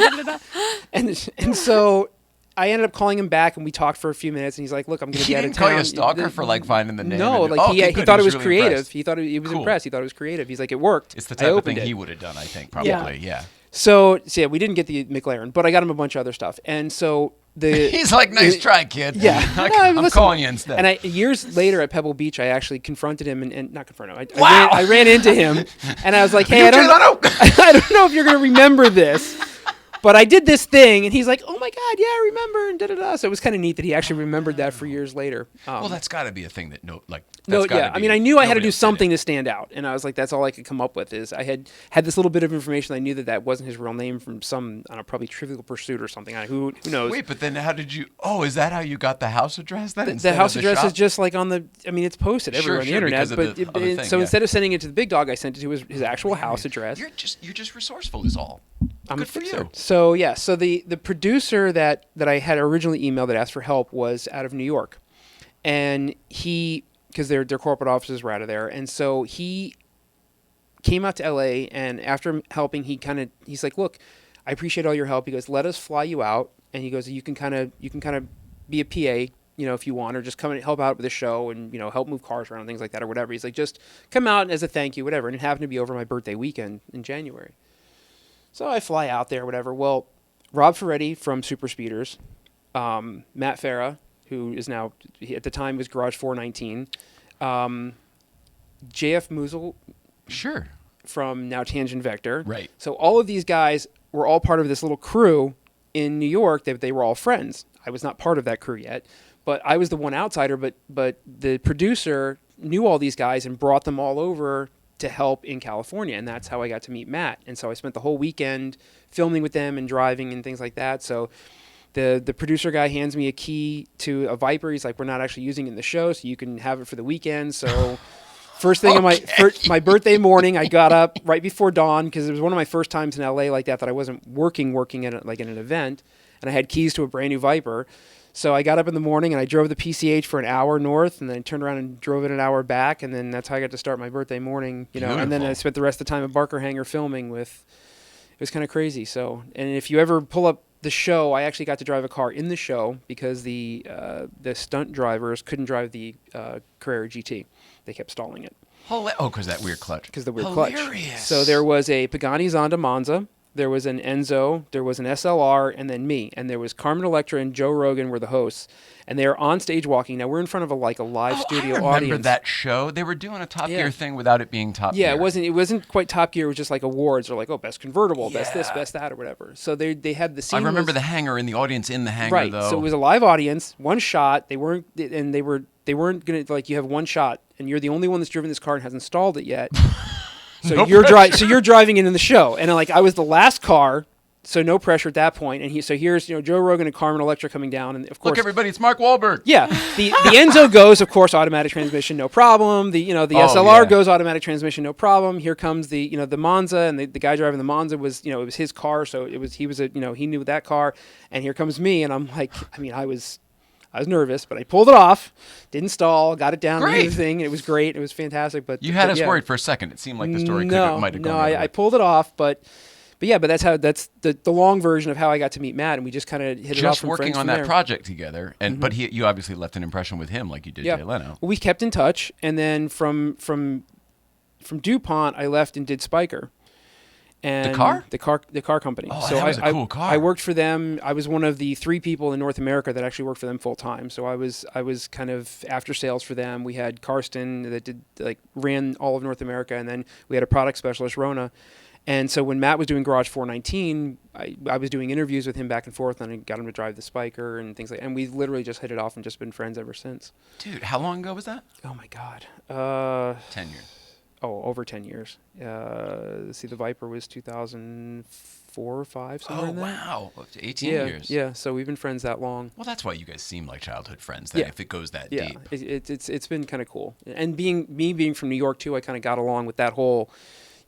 And so I ended up calling him back, and we talked for a few minutes, and he's like, look, I'm going to be out of town.
He didn't call you a stalker for finding the name?
No, he thought it was really creative. Impressed. He thought he was impressed. He thought it was creative. He's like, it worked.
It's the type of thing he would have done, I think, probably. Yeah.
So yeah, we didn't get the McLaren, but I got him a bunch of other stuff. And so
he's like, nice try, kid.
Yeah.
I'm calling you instead.
And years later at Pebble Beach, I actually confronted him and not confronted him. I ran into him, and I was like, hey, I don't know if you're going to remember this, but I did this thing, and he's like, oh my God, yeah, I remember, and da-da-da. So it was kind of neat that he actually remembered that for years later.
Well, that's got to be a thing that
I mean, I knew I had to do something to stand out, and I was like, that's all I could come up with is I had this little bit of information. I knew that wasn't his real name from some, I don't know, probably Trivial Pursuit or something. Who knows?
Wait, but then how did you? Oh, is that how you got the house address then?
The house address is just like on the. I mean, it's posted everywhere on the internet. But instead of sending it to the big dog, I sent it to his actual house address.
You're just resourcul, is all. Good for you.
So yeah, so the producer that I had originally emailed that asked for help was out of New York, and because their corporate offices were out of there, and so he came out to LA, and after helping, he's like, look, I appreciate all your help. He goes, let us fly you out, and he goes, you can kind of be a PA, if you want, or just come and help out with the show and, help move cars around and things like that or whatever. He's like, just come out as a thank you, whatever. And it happened to be over my birthday weekend in January. So I fly out there, whatever. Well, Rob Ferretti from Super Speeders, Matt Farah, who is now, at the time was Garage 419, JF Musil.
Sure.
From now Tangent Vector.
Right. So
all of these guys were all part of this little crew in New York. They were all friends. I was not part of that crew yet, but I was the one outsider. But the producer knew all these guys and brought them all over to help in California, and that's how I got to meet Matt. And so I spent the whole weekend filming with them and driving and things like that. So the producer guy hands me a key to a Viper. He's like, we're not actually using it in the show, so you can have it for the weekend. So first thing on my birthday morning, I got up right before dawn because it was one of my first times in LA like that I wasn't working at in an event, and I had keys to a brand new Viper. So I got up in the morning and I drove the PCH for an hour north, and then I turned around and drove it an hour back, and then that's how I got to start my birthday morning. And then I spent the rest of the time at Barker Hangar filming with. It was kind of crazy. So, and if you ever pull up the show, I actually got to drive a car in the show because the stunt drivers couldn't drive the Carrera GT. They kept stalling it.
Because that weird clutch.
Because the weird clutch. So there was a Pagani Zonda Monza, there was an Enzo, there was an SLR, and then me. And there was Carmen Electra and Joe Rogan were the hosts. And they are on stage walking. Now, we're in front of a live studio audience.
I remember that show. They were doing a Top Gear thing without it being Top Gear.
Yeah, it wasn't quite Top Gear. It was just like awards or like, best convertible, best this, best that, or whatever. So they had the scene.
I remember the hangar and the audience in the hangar, though.
So it was a live audience, one shot. They weren't going to, like, you have one shot, and you're the only one that's driven this car and hasn't installed it yet. So you're driving into the show. And I was the last car. So no pressure at that point, and here's Joe Rogan and Carmen Electra coming down, and of course,
look everybody, it's Mark Wahlberg.
Yeah, the Enzo goes, of course, automatic transmission, no problem. The SLR goes automatic transmission, no problem. Here comes the Monza, and the guy driving the Monza was it was his car, so he knew that car, and here comes me, and I'm like, I was nervous, but I pulled it off, didn't stall, got it down, and everything. It was great, it was fantastic. But
you had us worried for a second. It seemed like the story might have gone.
No, I pulled it off, but that's the long version of how I got to meet Matt, and we just kind of hit it off from
working
friends
on
from
that project together. And but you obviously left an impression with him, like you did Jay Leno.
Well, we kept in touch, and then from DuPont, I left and did Spiker. And the car company.
Oh, so that was a cool car.
I worked for them. I was one of the 3 people in North America that actually worked for them full time. So I was kind of after sales for them. We had Karsten that ran all of North America, and then we had a product specialist, Rona. And so when Matt was doing Garage 419, I was doing interviews with him back and forth, and I got him to drive the Spiker and things like that. And we literally just hit it off and just been friends ever since.
Dude, how long ago was that?
Oh, my God.
10 years.
Oh, over 10 years. The Viper was 2004 or 5, somewhere in there.
Oh, wow. 18 years.
Yeah, so we've been friends that long.
Well, that's why you guys seem like childhood friends, if it goes that deep.
Yeah, it's been kind of cool. And being from New York, too, I kind of got along with that whole...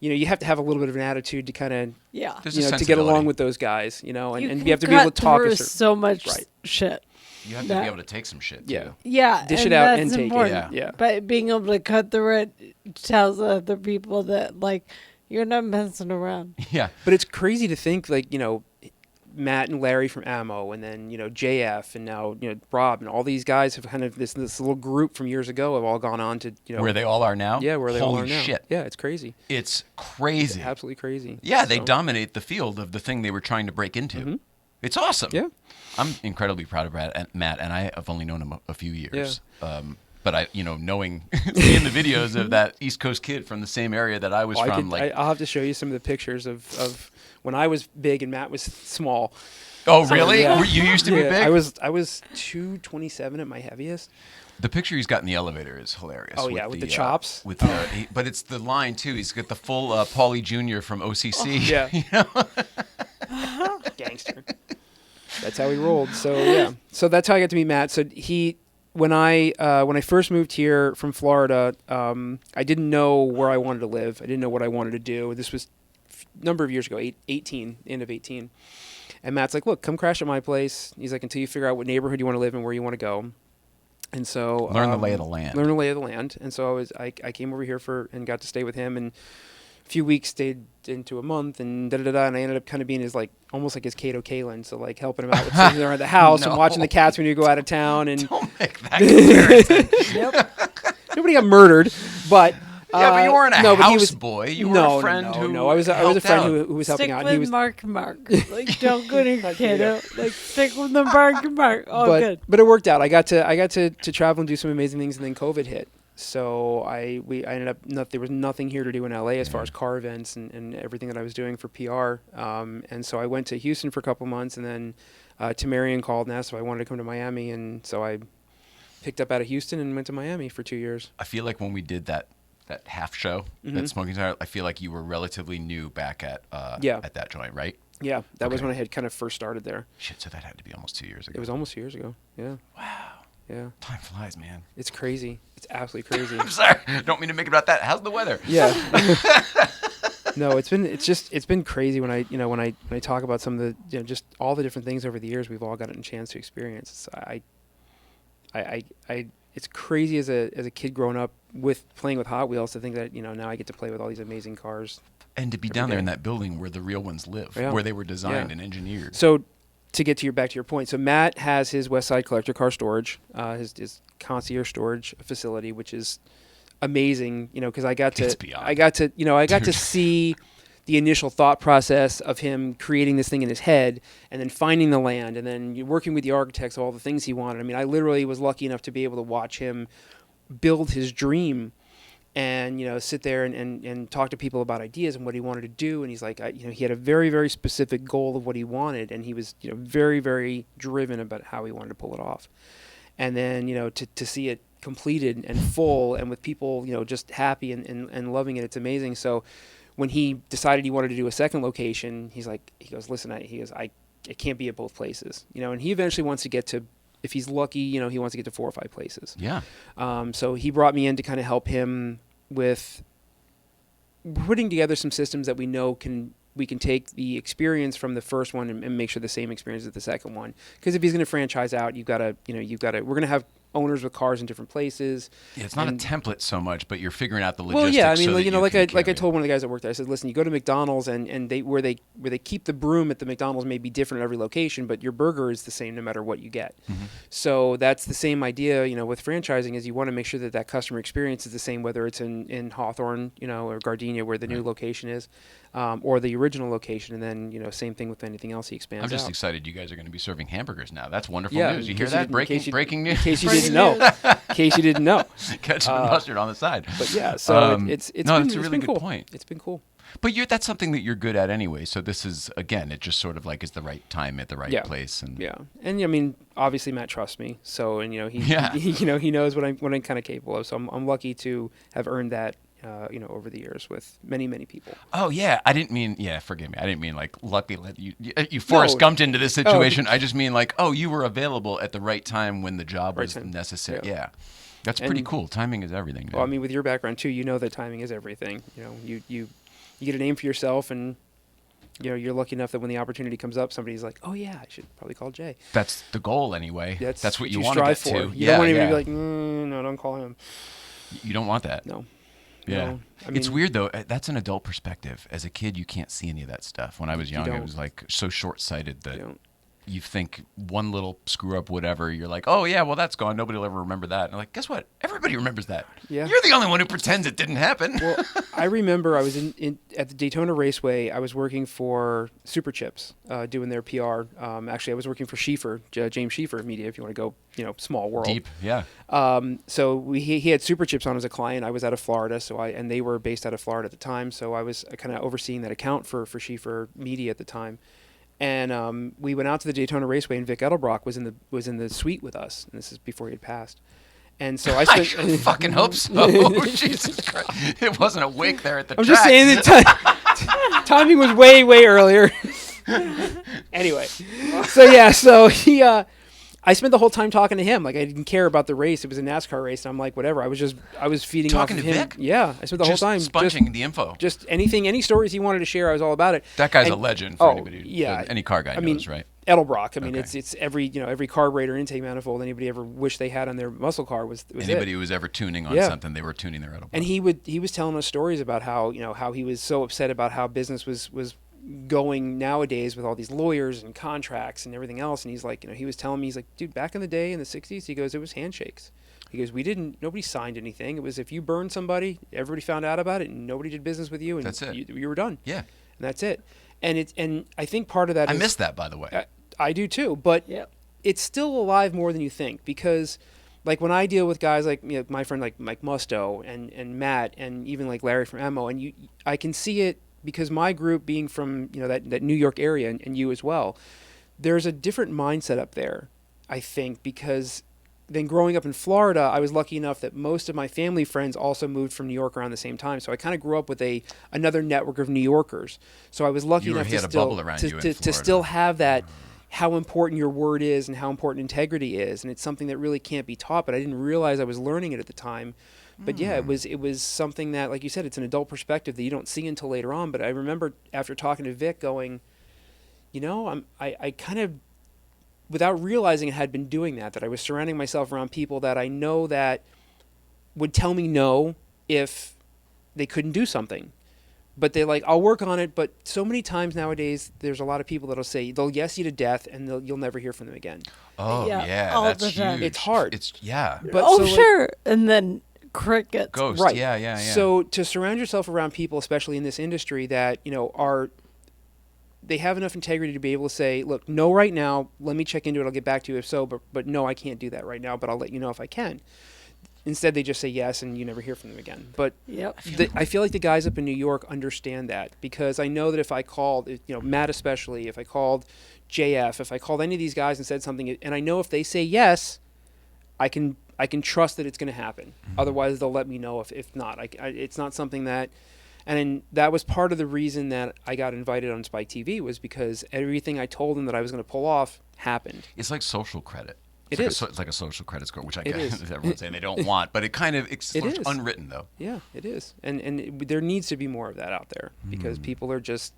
you have to have a little bit of an attitude to kind of, to get along with those guys, and you have to be able to talk.
So much shit.
You have to be able to take some shit, too.
Yeah.
Dish it out and take it.
Yeah. But being able to cut through it tells other people that, you're not messing around.
Yeah.
But it's crazy to think, Matt and Larry from Ammo, and then JF, and now Rob, and all these guys have kind of this little group from years ago have all gone on to
where they all are now.
Yeah, where they all are now.
Holy shit!
Yeah, it's crazy.
It's crazy.
It's absolutely crazy.
Yeah, they dominate the field of the thing they were trying to break into. Mm-hmm. It's awesome.
Yeah,
I'm incredibly proud of Matt, and I have only known him a few years.
Yeah.
But I, knowing, seeing the videos of that East Coast kid from the same area that I was from,
I'll have to show you some of the pictures of when I was big and Matt was small.
Oh, really?
Yeah.
You used to be big?
I was 227 at my heaviest.
The picture he's got in the elevator is hilarious.
Oh, with the chops.
But it's the line, too. He's got the full Paulie Jr. from OCC.
Yeah. Gangster. That's how he rolled. So, yeah. So that's how I got to meet Matt. So when I first moved here from Florida, I didn't know where I wanted to live. I didn't know what I wanted to do. This was a number of years ago, 18, end of 18. And Matt's like, look, come crash at my place. He's like, until you figure out what neighborhood you want to live in, where you want to go. And so
learn the lay of the land.
Learn the lay of the land. And so I came over here and got to stay with him, and a few weeks stayed into a month, and and I ended up kind of being his almost like his Kato Kalin, so helping him out with things around the house and watching the cats when you go out of town. And
don't make that comparison.
Yep. Nobody got murdered, but.
But you weren't a house
boy.
boy. You were a friend who
I was a friend who was helping
stick
out.
With
He was
Mark. Don't go to Kato. Stick with the Mark. Oh, good.
But it worked out. I got to travel and do some amazing things, and then COVID hit. So I ended up there was nothing here to do in LA as far as car events and everything that I was doing for PR. And so I went to Houston for a couple months, and then Tamarian called and asked if I wanted to come to Miami, and so I picked up out of Houston and went to Miami for 2 years.
I feel like when we did that half show, that Smoking Tire, I feel like you were relatively new back at that joint, right?
Yeah, that was when I had kind of first started there.
Shit, so that had to be almost 2 years ago.
It was almost 2 years ago. Yeah.
Wow.
Yeah.
Time flies, man.
It's crazy. It's absolutely crazy.
I'm sorry. Don't mean to make it about that. How's the weather?
Yeah. No, it's been crazy when I talk about some of the just all the different things over the years we've all gotten a chance to experience. It's crazy as a kid growing up with playing with Hot Wheels to think that now I get to play with all these amazing cars.
And to be down there in that building where the real ones live, where they were designed and engineered.
So to get back to your point, so Matt has his Westside Collector Car Storage, his concierge storage facility, which is amazing. Because I got to see the initial thought process of him creating this thing in his head, and then finding the land, and then working with the architects, all the things he wanted. I mean, I literally was lucky enough to be able to watch him build his dream, and sit there and talk to people about ideas and what he wanted to do. And he's like, he had a very, very specific goal of what he wanted, and he was very, very driven about how he wanted to pull it off. And then to see it completed and full, and with people just happy and loving it, it's amazing. So when he decided he wanted to do a second location, he goes, listen, it can't be at both places, and he eventually wants to get to, if he's lucky, he wants to get to 4 or 5 places.
Yeah.
So he brought me in to kind of help him with putting together some systems that we know we can take the experience from the first one and make sure the same experience is the second one. Because if he's going to franchise out, we're going to have owners with cars in different places.
Yeah, it's not a template so much, but you're figuring out the logistics.
Well, yeah, I mean,
so
I told one of the guys that worked there, I said, listen, you go to McDonald's and they where they keep the broom at the McDonald's may be different at every location, but your burger is the same no matter what you get. Mm-hmm. So that's the same idea, with franchising, is you want to make sure that customer experience is the same, whether it's in Hawthorne, or Gardenia where the new location is, or the original location, and then same thing with anything else he expands.
I'm just
out.
excited you guys are going to be serving hamburgers now. That's wonderful
Yeah,
news. You hear that? Breaking news.
In case you didn't know. In case you didn't know.
Ketchup and mustard on the side.
But yeah, so
it's a really good
cool.
point.
It's been cool.
But that's something that you're good at anyway. So this is, again, it just sort of is the right time at the right place. And
and I mean, obviously Matt trusts me, so he he knows what I'm kind of capable of. So I'm lucky to have earned that. Over the years with many, many people.
Oh yeah, I didn't mean. Yeah, forgive me. I didn't mean lucky let you Forrest Gumped into this situation. I just mean you were available at the right time when the job was necessary. Yeah, that's pretty cool. Timing is everything.
Well, I mean, with your background too, that timing is everything. You get a name for yourself, and you're lucky enough that when the opportunity comes up, somebody's like, oh yeah, I should probably call Jay.
That's the goal anyway. That's what you want
to
get
for.
to.
You don't want anybody to be like, no, don't call him.
You don't want that.
No.
Yeah.
No, I mean,
it's weird though. That's an adult perspective. As a kid, you can't see any of that stuff. When I was young, it was so short-sighted that you think one little screw up, whatever, you're like, oh yeah, well that's gone. Nobody will ever remember that. And I'm like, guess what? Everybody remembers that.
Yeah.
You're the only one who pretends it didn't happen.
Well, I remember I was at the Daytona Raceway. I was working for Super Chips, doing their PR. Actually, I was working for Schieffer, James Schieffer Media. If you want to go, small world.
Deep, yeah.
So he had Super Chips on as a client. I was out of Florida, and they were based out of Florida at the time. So I was kind of overseeing that account for Schieffer Media at the time. And we went out to the Daytona Raceway, and Vic Edelbrock was in the suite with us. And this is before he had passed. And so I spent.
I fucking hope so. Jesus Christ! It wasn't a wake there at the
I'm
track.
just saying that timing was way, way earlier. Anyway, so he. I spent the whole time talking to him. Like, I didn't care about the race. It was a NASCAR race, and I'm like, whatever. I was feeding
Talking
off of
to
him.
Vic?
Yeah, I spent the whole time
sponging the info.
Just anything, any stories he wanted to share, I was all about it.
That guy's a
And-
legend for anybody.
Yeah,
Any car guy knows, right?
Edelbrock. I mean,
Okay.
it's every every carburetor intake manifold anybody ever wished they had on their muscle car was
Anybody
it.
who was ever tuning on
Yeah.
something, they were tuning their Edelbrock.
And he was telling us stories about how how he was so upset about how business was going nowadays with all these lawyers and contracts and everything else. And he's like, he was telling me, he's like, dude, back in the day in the 60s, he goes, it was handshakes. He goes, nobody signed anything. It was if you burned somebody, everybody found out about it, and nobody did business with you, and
That's it.
You were done.
Yeah.
And that's it. And I think part of that
I
is,
missed that, by the way.
I do too, but
Yep.
it's still alive more than you think, because like when I deal with guys like my friend like Mike Musto and Matt and even like Larry from Emo, and I can see it because my group being from that New York area, and you as well, there's a different mindset up there, I think, because then growing up in Florida, I was lucky enough that most of my family friends also moved from New York around the same time. So I kind of grew up with another network of New Yorkers. So I was lucky enough
had
to
a
still
bubble around you in
to
Florida.
still have that, how important your word is and how important integrity is, and it's something that really can't be taught. But I didn't realize I was learning it at the time. But yeah, it was something that, like you said, it's an adult perspective that you don't see until later on. But I remember after talking to Vic going, I kind of, without realizing it, had been doing that I was surrounding myself around people that I know that would tell me no if they couldn't do something. But they're like, I'll work on it. But so many times nowadays, there's a lot of people that'll say, they'll yes you to death, and you'll never hear from them again.
Oh,
Yeah,
yeah,
all
that's
the time.
huge.
It's hard.
Yeah.
But
Oh,
so, like,
sure. And then crickets.
Ghost.
Right.
Yeah.
So to surround yourself around people, especially in this industry, that they have enough integrity to be able to say, look, no right now, let me check into it, I'll get back to you if so, but no, I can't do that right now, but I'll let you know if I can. Instead, they just say yes, and you never hear from them again. But
Yep.
I feel like the guys up in New York understand that, because I know that if I called, Matt especially, if I called JF, if I called any of these guys and said something, and I know if they say yes, I can trust that it's going to happen.
Mm-hmm.
Otherwise, they'll let me know if not. It's not something that... And that was part of the reason that I got invited on Spike TV, was because everything I told them that I was going to pull off happened.
It's like social credit.
It is.
It's like a social credit score, which I
It
guess
is.
everyone's saying they don't want, but it's
It is.
unwritten, though.
Yeah, it is. And there needs to be more of that out there, because people are just,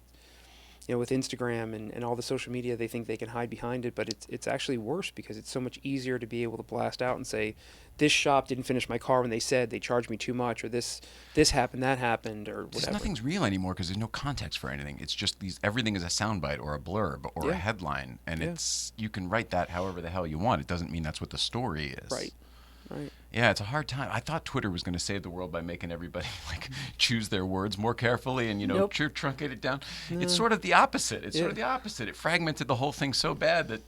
with Instagram and all the social media, they think they can hide behind it, but it's actually worse, because it's so much easier to be able to blast out and say, this shop didn't finish my car when they said they charged me too much, or this happened, that happened, or
Just
whatever.
nothing's real anymore because there's no context for anything. It's just everything is a soundbite or a blurb or a
Yeah.
headline, and
Yeah.
you can write that however the hell you want. It doesn't mean that's what the story is.
Right.
Yeah, it's a hard time. I thought Twitter was going to save the world by making everybody choose their words more carefully and
Nope.
truncate it down. It's sort of the opposite. It's sort of the opposite. It fragmented the whole thing so bad that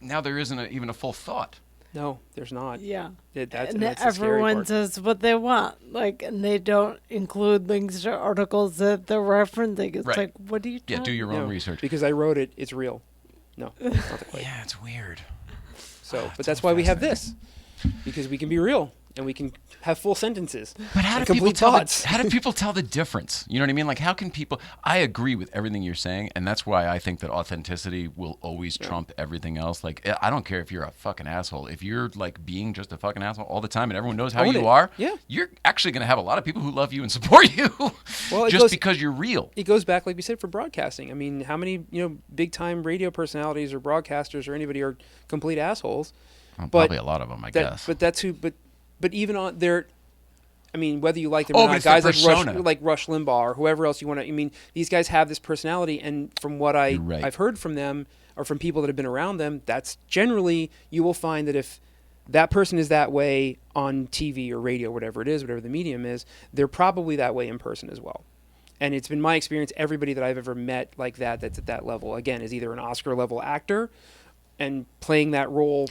now there isn't even a full thought.
No, there's not.
Yeah.
That's
And
the scary
everyone
part.
says what they want. And they don't include links to articles that they're referencing. It's
Right.
like, what do you
Yeah, do your own
No,
research.
because I wrote it. It's real. No, it's not the quake.
Yeah, it's weird.
So,
It's
but that's
so
why we have
fascinating.
this, because we can be real and we can have full sentences.
But how
and
do people
complete
tell?
thoughts.
How do people tell the difference? You know what I mean? Like, how can people? I agree with everything you're saying, and that's why I think that authenticity will always trump everything else. Like, I don't care if you're a fucking asshole. If you're being just a fucking asshole all the time, and everyone knows how
Own
you
it.
are,
Yeah.
you're actually going to have a lot of people who love you and support you,
Well, it
just
goes-
because you're real.
It goes back, like we said, for broadcasting. I mean, how many big time radio personalities or broadcasters or anybody are complete assholes?
Well,
but
probably a lot of them, I
That,
guess.
but that's who. But even on their, I mean, whether you like them
Oh,
or
but
not,
it's their
guys
persona.
like Rush Limbaugh or whoever else you want to. I mean, these guys have this personality, and from what
You're right.
I've heard from them, or from people that have been around them, that's generally, you will find that if that person is that way on TV or radio, whatever it is, whatever the medium is, they're probably that way in person as well. And it's been my experience, everybody that I've ever met like that, that's at that level, again, is either an Oscar level actor and playing that role,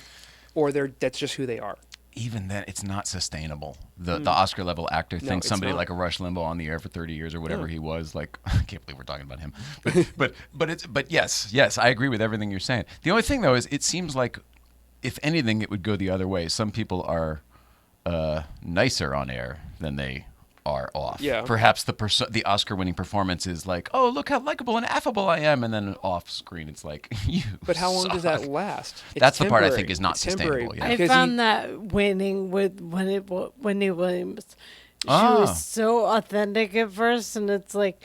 or that's just who they are.
Even then, it's not sustainable. The Oscar level actor thinks somebody
not.
like a Rush Limbaugh on the air for 30 years or whatever he was. Like, I can't believe we're talking about him. But yes, I agree with everything you're saying. The only thing though is, it seems like, if anything, it would go the other way. Some people are nicer on air than they are off.
Yeah.
Perhaps the Oscar-winning performance is like, oh, look how likable and affable I am, and then off screen it's like, you.
But how long
suck.
does that last?
That's the part I
temporary.
think is not
It's
sustainable.
temporary.
Yeah.
I
Because
found that winning with Wendy Williams. She was so authentic at first, and it's like,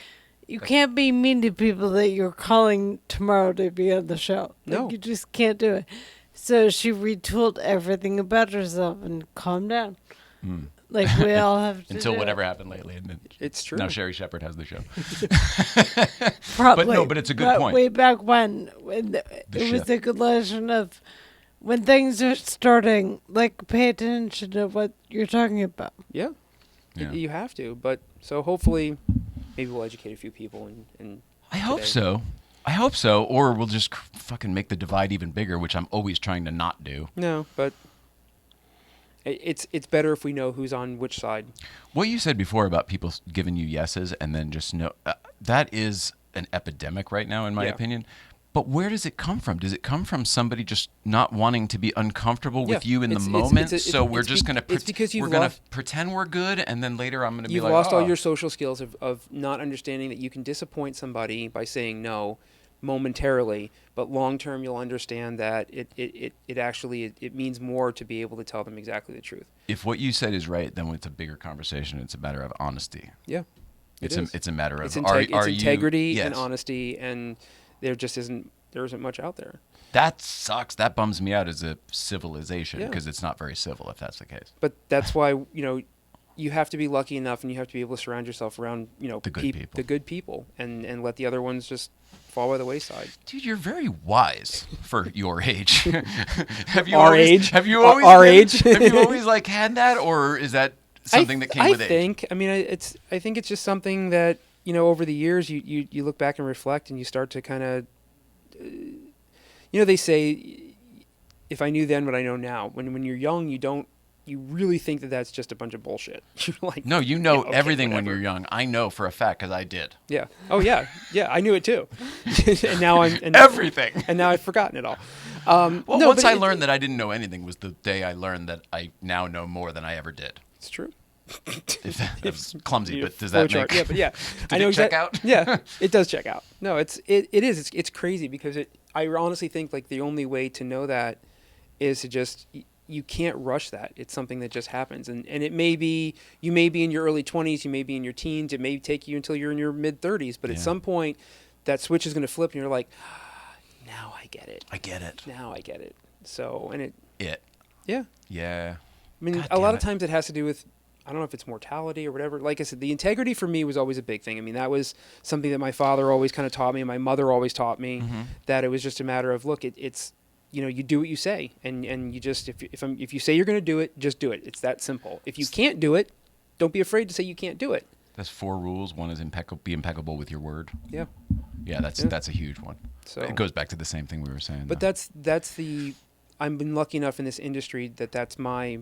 you can't be mean to people that you're calling tomorrow to be on the show. Like,
No.
you just can't do it. So she retooled everything about herself and calmed down. Like we all have to
Until
do.
whatever happened lately. And then
It's true.
Now Sherry Shepard has the show.
Probably.
But it's a good point.
Way back when it was
shift.
a good lesson of when things are starting, like pay attention to what you're talking about.
Yeah.
Yeah.
You have to. But so hopefully, maybe we'll educate a few people. And
I hope
today.
so. I hope so. Or we'll just fucking make the divide even bigger, which I'm always trying to not do.
No, but it's better if we know who's on which side.
What you said before about people giving you yeses and then just know, that is an epidemic right now, in my
Yeah.
opinion. But where does it come from? Does it come from somebody just not wanting to be uncomfortable with
Yeah.
you in the
It's-
moment?
it's-
So we're
it's
just
be-
going to
it's because you've
we're going to
lost-
pretend we're good, and then later I'm going to be
You've
like,
lost
oh.
all your social skills of not understanding that you can disappoint somebody by saying no momentarily, but long term you'll understand that it actually means more to be able to tell them exactly the truth.
If what you said is right, then it's a bigger conversation. It's a matter of honesty.
Yeah.
It's a matter of
It's
are you
integrity and
yes.
honesty, and there isn't much out there.
That sucks. That bums me out as a civilization,
Yeah.
because it's not very civil if that's the case.
But that's why, you have to be lucky enough, and you have to be able to surround yourself around,
The good people.
the good people, and let the other ones just fall by the wayside.
Dude, you're very wise for your age. Have you
Our
always,
age?
Have you always
Our
been-
age?
Have you always had that, or is that something that came with age?
I think it's just something that, over the years you look back and reflect, and you start to kind of, they say, if I knew then what I know now. When you're young, you really think that that's just a bunch of bullshit. You're like,
No, you know
okay,
everything when
whatever.
you're young. I know for a fact because I did.
Yeah. Oh yeah. Yeah. I knew it too. And now
Everything.
And now I've forgotten it all.
Well,
no,
once
but
I learned that I didn't know anything was the day I learned that I now know more than I ever did.
It's true.
If that was clumsy,
Need a
but does that
flowchart.
make?
Yeah, but yeah,
Did
I know
it check
exact-
out?
Yeah, it does check out. No, it is. It's crazy because I honestly think like the only way to know that is to just you can't rush that. It's something that just happens, and it may be you may be in your early 20s, you may be in your teens, it may take you until you're in your mid 30s, but at some point that switch is going to flip, and you're like, now I get it.
I get it.
Now I get it. So
Yeah.
yeah. I mean,
God
a lot
damn
of
it.
times it has to do with, I don't know if it's mortality or whatever. Like I said, the integrity for me was always a big thing. I mean, that was something that my father always kind of taught me, and my mother always taught me, that it was just a matter of, look, it's, you do what you say, and you just, if you say you're going to do it, just do it. It's that simple. If you can't do it, don't be afraid to say you can't do it.
That's 4 rules. One is be impeccable with your word.
Yeah.
Yeah, that's a huge one.
So
It goes back to the same thing we were saying.
But
though.
I've been lucky enough in this industry that's my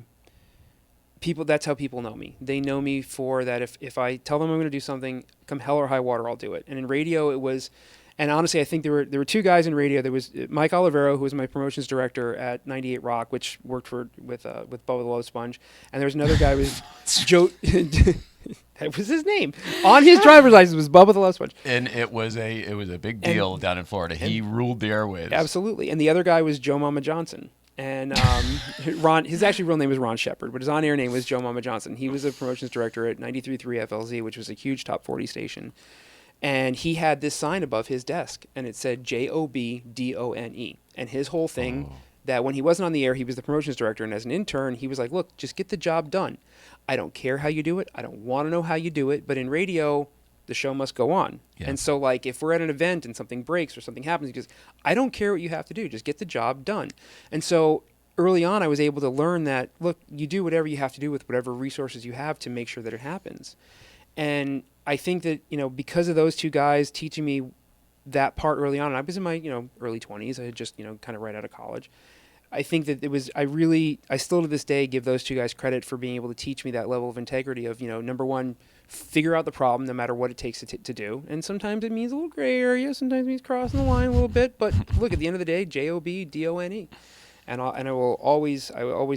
people. That's how people know me. They know me for that. If I tell them I'm going to do something, come hell or high water, I'll do it. And in radio, it was, and honestly, I think there were 2 guys in radio. There was Mike Olivero, who was my promotions director at 98 Rock, which worked with Bubba the Love Sponge, and there was another guy was Joe. That was his name. On his driver's license was Bubba the Love Sponge.
And it was a big deal down in Florida. He ruled the airwaves.
Absolutely. And the other guy was Joe Mama Johnson. And his actually real name was Ron Shepard, but his on-air name was Joe Mama Johnson. He was a promotions director at 93.3 FLZ, which was a huge top 40 station. And he had this sign above his desk, and it said JOBDONE. And his whole thing, that when he wasn't on the air, he was the promotions director, and as an intern, he was like, look, just get the job done. I don't care how you do it. I don't want to know how you do it. But in radio, The show must go on.
Yeah.
And so, like, if we're at an event and something breaks or something happens, because I don't care what you have to do, just get the job done. And so early on, I was able to learn that, look, you do whatever you have to do with whatever resources you have to make sure that it happens. And I think that, because of those two guys teaching me that part early on, and I was in my, early 20s, I had just, kind of right out of college. I think that I still to this day give those two guys credit for being able to teach me that level of integrity of, number one, figure out the problem no matter what it takes to do. And sometimes it means a little gray area, sometimes it means crossing the line a little bit, but look, at the end of the day, JOBDONE. And I will always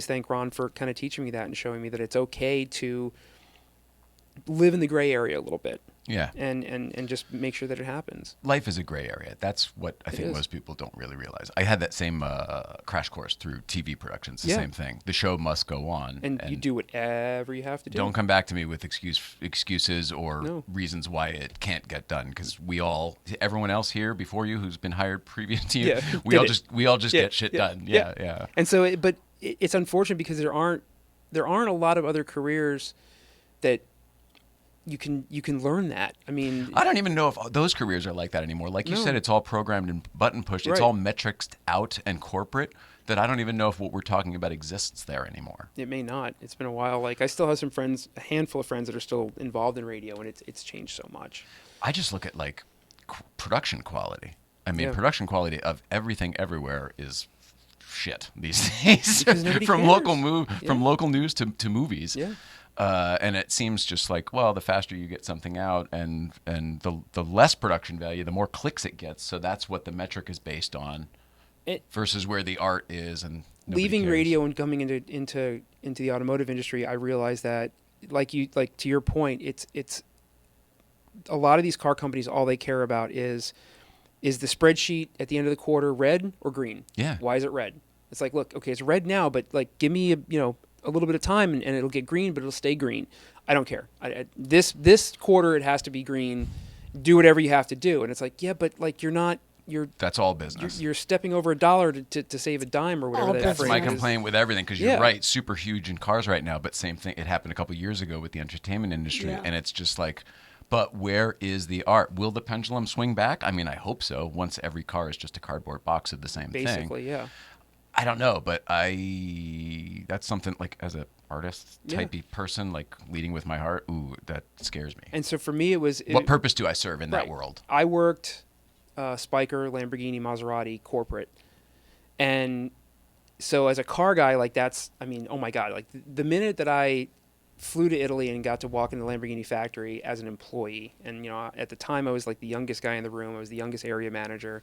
thank Ron for kind of teaching me that and showing me that it's okay to live in the gray area a little bit.
Yeah.
And just make sure that it happens.
Life is a gray area. That's what I think most people don't really realize. I had that same crash course through TV productions, the same thing. The show must go on.
And you do whatever you have to do.
Don't come back to me with excuses or reasons why it can't get done, because everyone else here before you who's been hired previous to you, we all just get shit done. Yeah.
And so, but it's unfortunate because there aren't a lot of other careers that you can learn that. I mean,
I don't even know if those careers are like that anymore. Like you said, it's all programmed and button pushed. It's all metrics out and corporate, that I don't even know if what we're talking about exists there anymore.
It may not. It's been a while. Like, I still have some friends, a handful of friends that are still involved in radio, and it's changed so much.
I just look at like production quality. I mean, production quality of everything everywhere is shit these days. From local news to movies.
Yeah.
And it seems just like, well, the faster you get something out and the less production value, the more clicks it gets. So that's what the metric is based on versus where the art is. And
leaving
cares.
Radio and coming into the automotive industry, I realized that, like to your point, it's a lot of these car companies, all they care about is the spreadsheet at the end of the quarter red or green?
Yeah.
Why is it red? It's like, look, okay, it's red now, but like, give me a little bit of time and it'll get green, but it'll stay green. I don't care. This quarter it has to be green. Do whatever you have to do. And it's like, yeah, but like
that's all business.
You're stepping over $1 to save a dime or whatever.
That's my complaint with everything, because you're right, super huge in cars right now. But same thing, it happened a couple years ago with the entertainment industry, and it's just like, but where is the art? Will the pendulum swing back? I mean, I hope so. Once every car is just a cardboard box of the same thing.
Basically, yeah.
I don't know, but that's something like, as an artist typey person, like leading with my heart, that scares me.
And so for me, what
purpose do I serve in that world?
I worked Spiker, Lamborghini, Maserati, corporate. And so as a car guy, like oh my God, like the minute that I flew to Italy and got to walk in the Lamborghini factory as an employee, and at the time I was like the youngest guy in the room, I was the youngest area manager,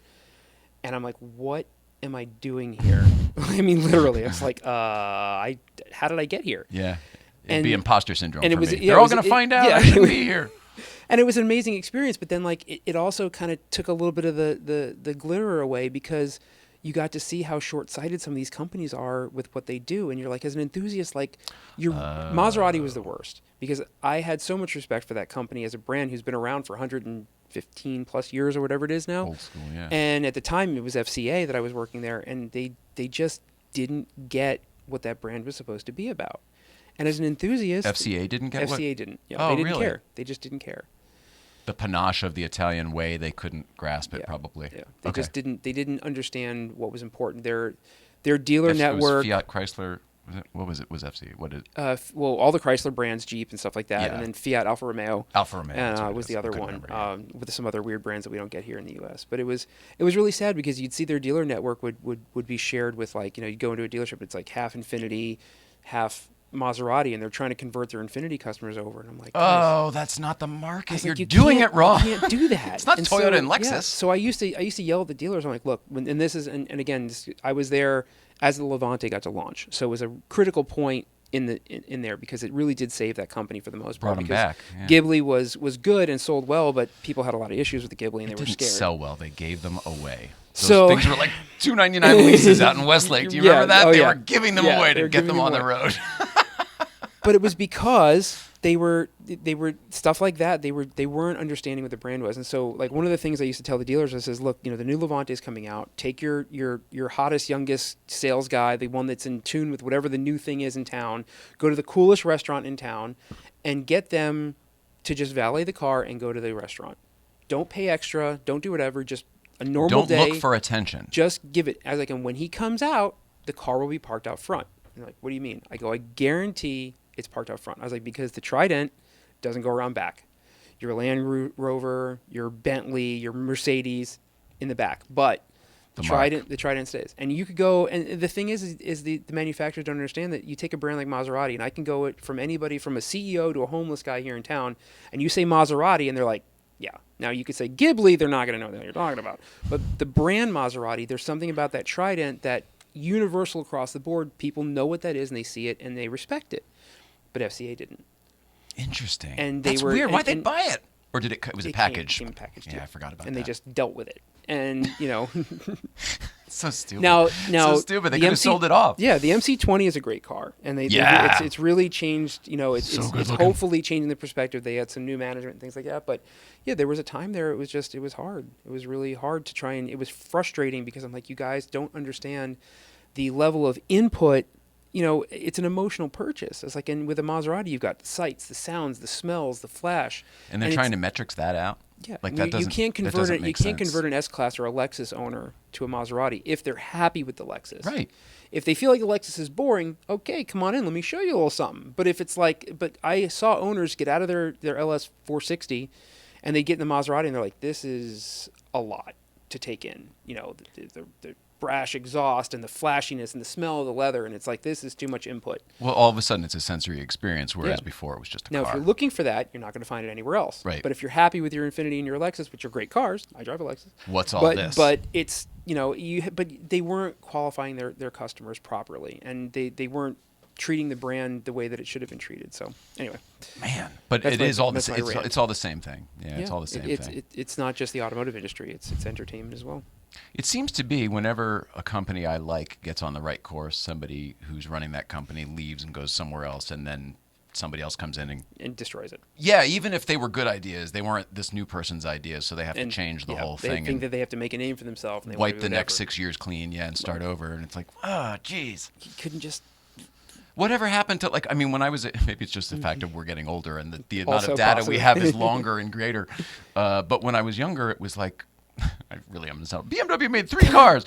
and I'm like, what am I doing here? I mean, literally, I was like, how did I get here?
Yeah. It'd be imposter syndrome
and
for
it was,
me.
Yeah,
They're all going to find out I shouldn't be here.
And it was an amazing experience, but then like it also kind of took a little bit of the glitter away, because you got to see how short-sighted some of these companies are with what they do. And you're like, as an enthusiast, like Maserati was the worst, because I had so much respect for that company as a brand who's been around for 115 plus years or whatever it is now.
Old school, yeah.
And at the time it was FCA that I was working there, and they just didn't get what that brand was supposed to be about. And as an enthusiast,
FCA didn't get
FCA didn't. Yeah,
Oh,
they didn't
really?
care. They just didn't care.
The panache of the Italian way, they couldn't grasp it, probably.
Yeah. They just didn't. They didn't understand what was important. Their dealer network.
It was Fiat Chrysler. What was it? Was FCA? What did?
Well, all the Chrysler brands, Jeep and stuff like that,
Yeah.
and then Fiat Alfa Romeo.
Alfa Romeo
And was the other one, with some other weird brands that we don't get here in the U.S. But it was really sad, because you'd see their dealer network would be shared with, like, you'd go into a dealership, it's like half Infiniti, half Maserati, and they're trying to convert their Infiniti customers over, and I'm like,
oh, that's not the market. You're
like,
doing it wrong.
You can't do that.
It's not Toyota and Lexus.
Yeah, so I used to yell at the dealers. I'm like, look, and this is, and again, I was there as the Levante got to launch, so it was a critical point in there, because it really did save that company for the most part.
Brought them
because
back. Yeah.
Ghibli was good and sold well, but people had a lot of issues with the Ghibli, and they were
didn't
scared.
sell well. They gave them away. Those
So-
things were like $2.99 leases out in Westlake. Do you remember that? They were giving them away to get them on the road.
But it was because they were stuff like that. They weren't understanding what the brand was. And so, like, one of the things I used to tell the dealers, I says, look, the new Levante is coming out. Take your hottest, youngest sales guy, the one that's in tune with whatever the new thing is in town. Go to the coolest restaurant in town, and get them to just valet the car and go to the restaurant. Don't pay extra. Don't do whatever. Just a normal day.
Don't look for attention.
Just give it. I was like, and when he comes out, the car will be parked out front. And they're like, what do you mean? I go, I guarantee it's parked out front. I was like, because the Trident doesn't go around back. Your Land Rover, your Bentley, your Mercedes in the back. But the Trident stays. And you could go, and the thing is the manufacturers don't understand that you take a brand like Maserati, and I can go from anybody from a CEO to a homeless guy here in town, and you say Maserati, and they're like, yeah. Now you could say Ghibli, they're not going to know what you're talking about. But the brand Maserati, there's something about that Trident that universal across the board, people know what that is, and they see it, and they respect it. But FCA didn't.
Interesting.
And
that's weird. Why'd they buy it? Or did it was a package?
Came packaged.
Yeah, I forgot about that.
And they just dealt with it. And,
so stupid.
Now,
so stupid. They could have sold it off.
Yeah, the MC20 is a great car, and it's really changed. It's hopefully changing the perspective. They had some new management and things like that. But yeah, there was a time there. It was hard. It was really hard to try, and it was frustrating because I'm like, you guys don't understand the level of input. It's an emotional purchase. It's like, with a Maserati, you've got the sights, the sounds, the smells, the flash,
and they're trying to metrics that out.
Yeah,
like that doesn't.
You can't convert it. You can't
sense.
Convert an S-Class or a Lexus owner to a Maserati if they're happy with the Lexus.
Right.
If they feel like the Lexus is boring, okay, come on in. Let me show you a little something. But if it's like, I saw owners get out of their LS 460, and they get in the Maserati, and they're like, this is a lot to take in. The brash exhaust and the flashiness and the smell of the leather, and it's like, this is too much input.
Well, all of a sudden it's a sensory experience, whereas before it was just a car.
Now, if you're looking for that, you're not going to find it anywhere else.
Right.
But if you're happy with your Infiniti and your Lexus, which are great cars, I drive a Lexus.
What's all this?
But it's, but they weren't qualifying their customers properly, and they weren't treating the brand the way that it should have been treated. So anyway,
man, but it is all the same. It's all the same thing. Yeah, it's all the same thing.
It's not just the automotive industry. It's entertainment as well.
It seems to be whenever a company I like gets on the right course, somebody who's running that company leaves and goes somewhere else, and then somebody else comes in and
destroys it.
Yeah, even if they were good ideas, they weren't this new person's ideas, so they have to change the whole thing.
They think that they have to make a name for themselves. And they
wipe the next 6 years clean, and start over. And it's like, geez.
You couldn't just...
Whatever happened to, when I was, maybe it's just the fact of we're getting older and the amount of data we have is longer and greater. But when I was younger, it was like, I really am going to sound, BMW made 3 cars.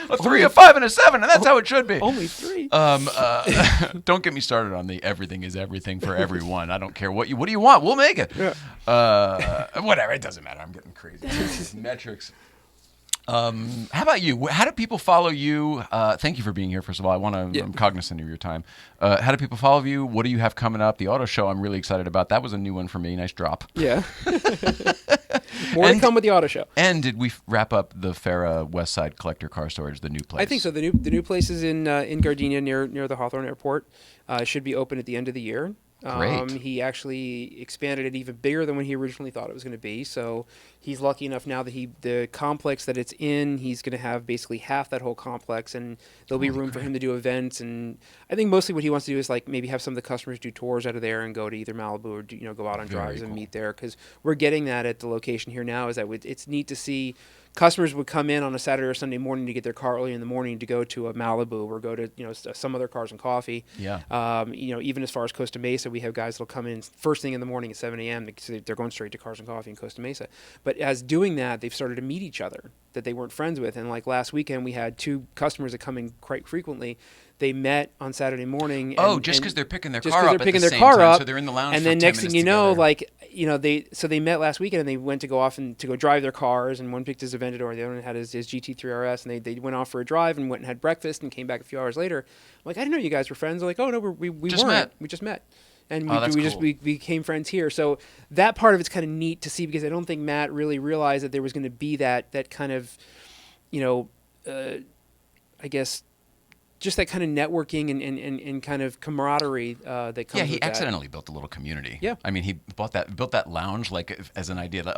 A 3, a 5, and a 7, and that's how it should be.
Only 3.
Don't get me started on the everything is everything for everyone. I don't care what do you want? We'll make it. Yeah. Whatever, it doesn't matter. I'm getting crazy. Metrics. How about you? How do people follow you? Thank you for being here, first of all. I'm cognizant of your time. How do people follow you? What do you have coming up? The auto show I'm really excited about. That was a new one for me. Nice drop.
Yeah. More to come with the auto show.
And did we wrap up the Farah Westside Collector Car Storage, the new place?
I think so. The new place is in Gardenia near the Hawthorne Airport. Should be open at the end of the year.
Great.
He actually expanded it even bigger than when he originally thought it was going to be. So he's lucky enough now that the complex that it's in, he's going to have basically half that whole complex, and there'll be room for him to do events. And I think mostly what he wants to do is maybe have some of the customers do tours out of there and go to either Malibu or go out on drives and meet there, because we're getting that at the location here now. Is that it's neat to see. Customers would come in on a Saturday or Sunday morning to get their car early in the morning to go to a Malibu or go to some other Cars and Coffee.
Yeah.
Even as far as Costa Mesa, we have guys that'll come in first thing in the morning at 7 a.m. because they're going straight to Cars and Coffee in Costa Mesa. But as doing that, they've started to meet each other that they weren't friends with. And last weekend, we had 2 customers that come in quite frequently. They met on Saturday morning.
Just because they're picking their car up at the same time, so they're in the lounge.
And
for
then
10
next thing you
minutes
know,
together.
they met last weekend and they went to go off and to go drive their cars. And one picked his Aventador, the other one had his GT3 RS, and they went off for a drive and went and had breakfast and came back a few hours later. I'm like, I didn't know you guys were friends. They're like, oh no, we
just
weren't.
met.
We just met. And we became friends here. So that part of it's kind of neat to see, because I don't think Matt really realized that there was going to be that kind of, I guess, just that kind of networking and kind of camaraderie that comes with that.
Yeah, he accidentally built a little community.
Yeah.
I mean, he built that lounge as an idea,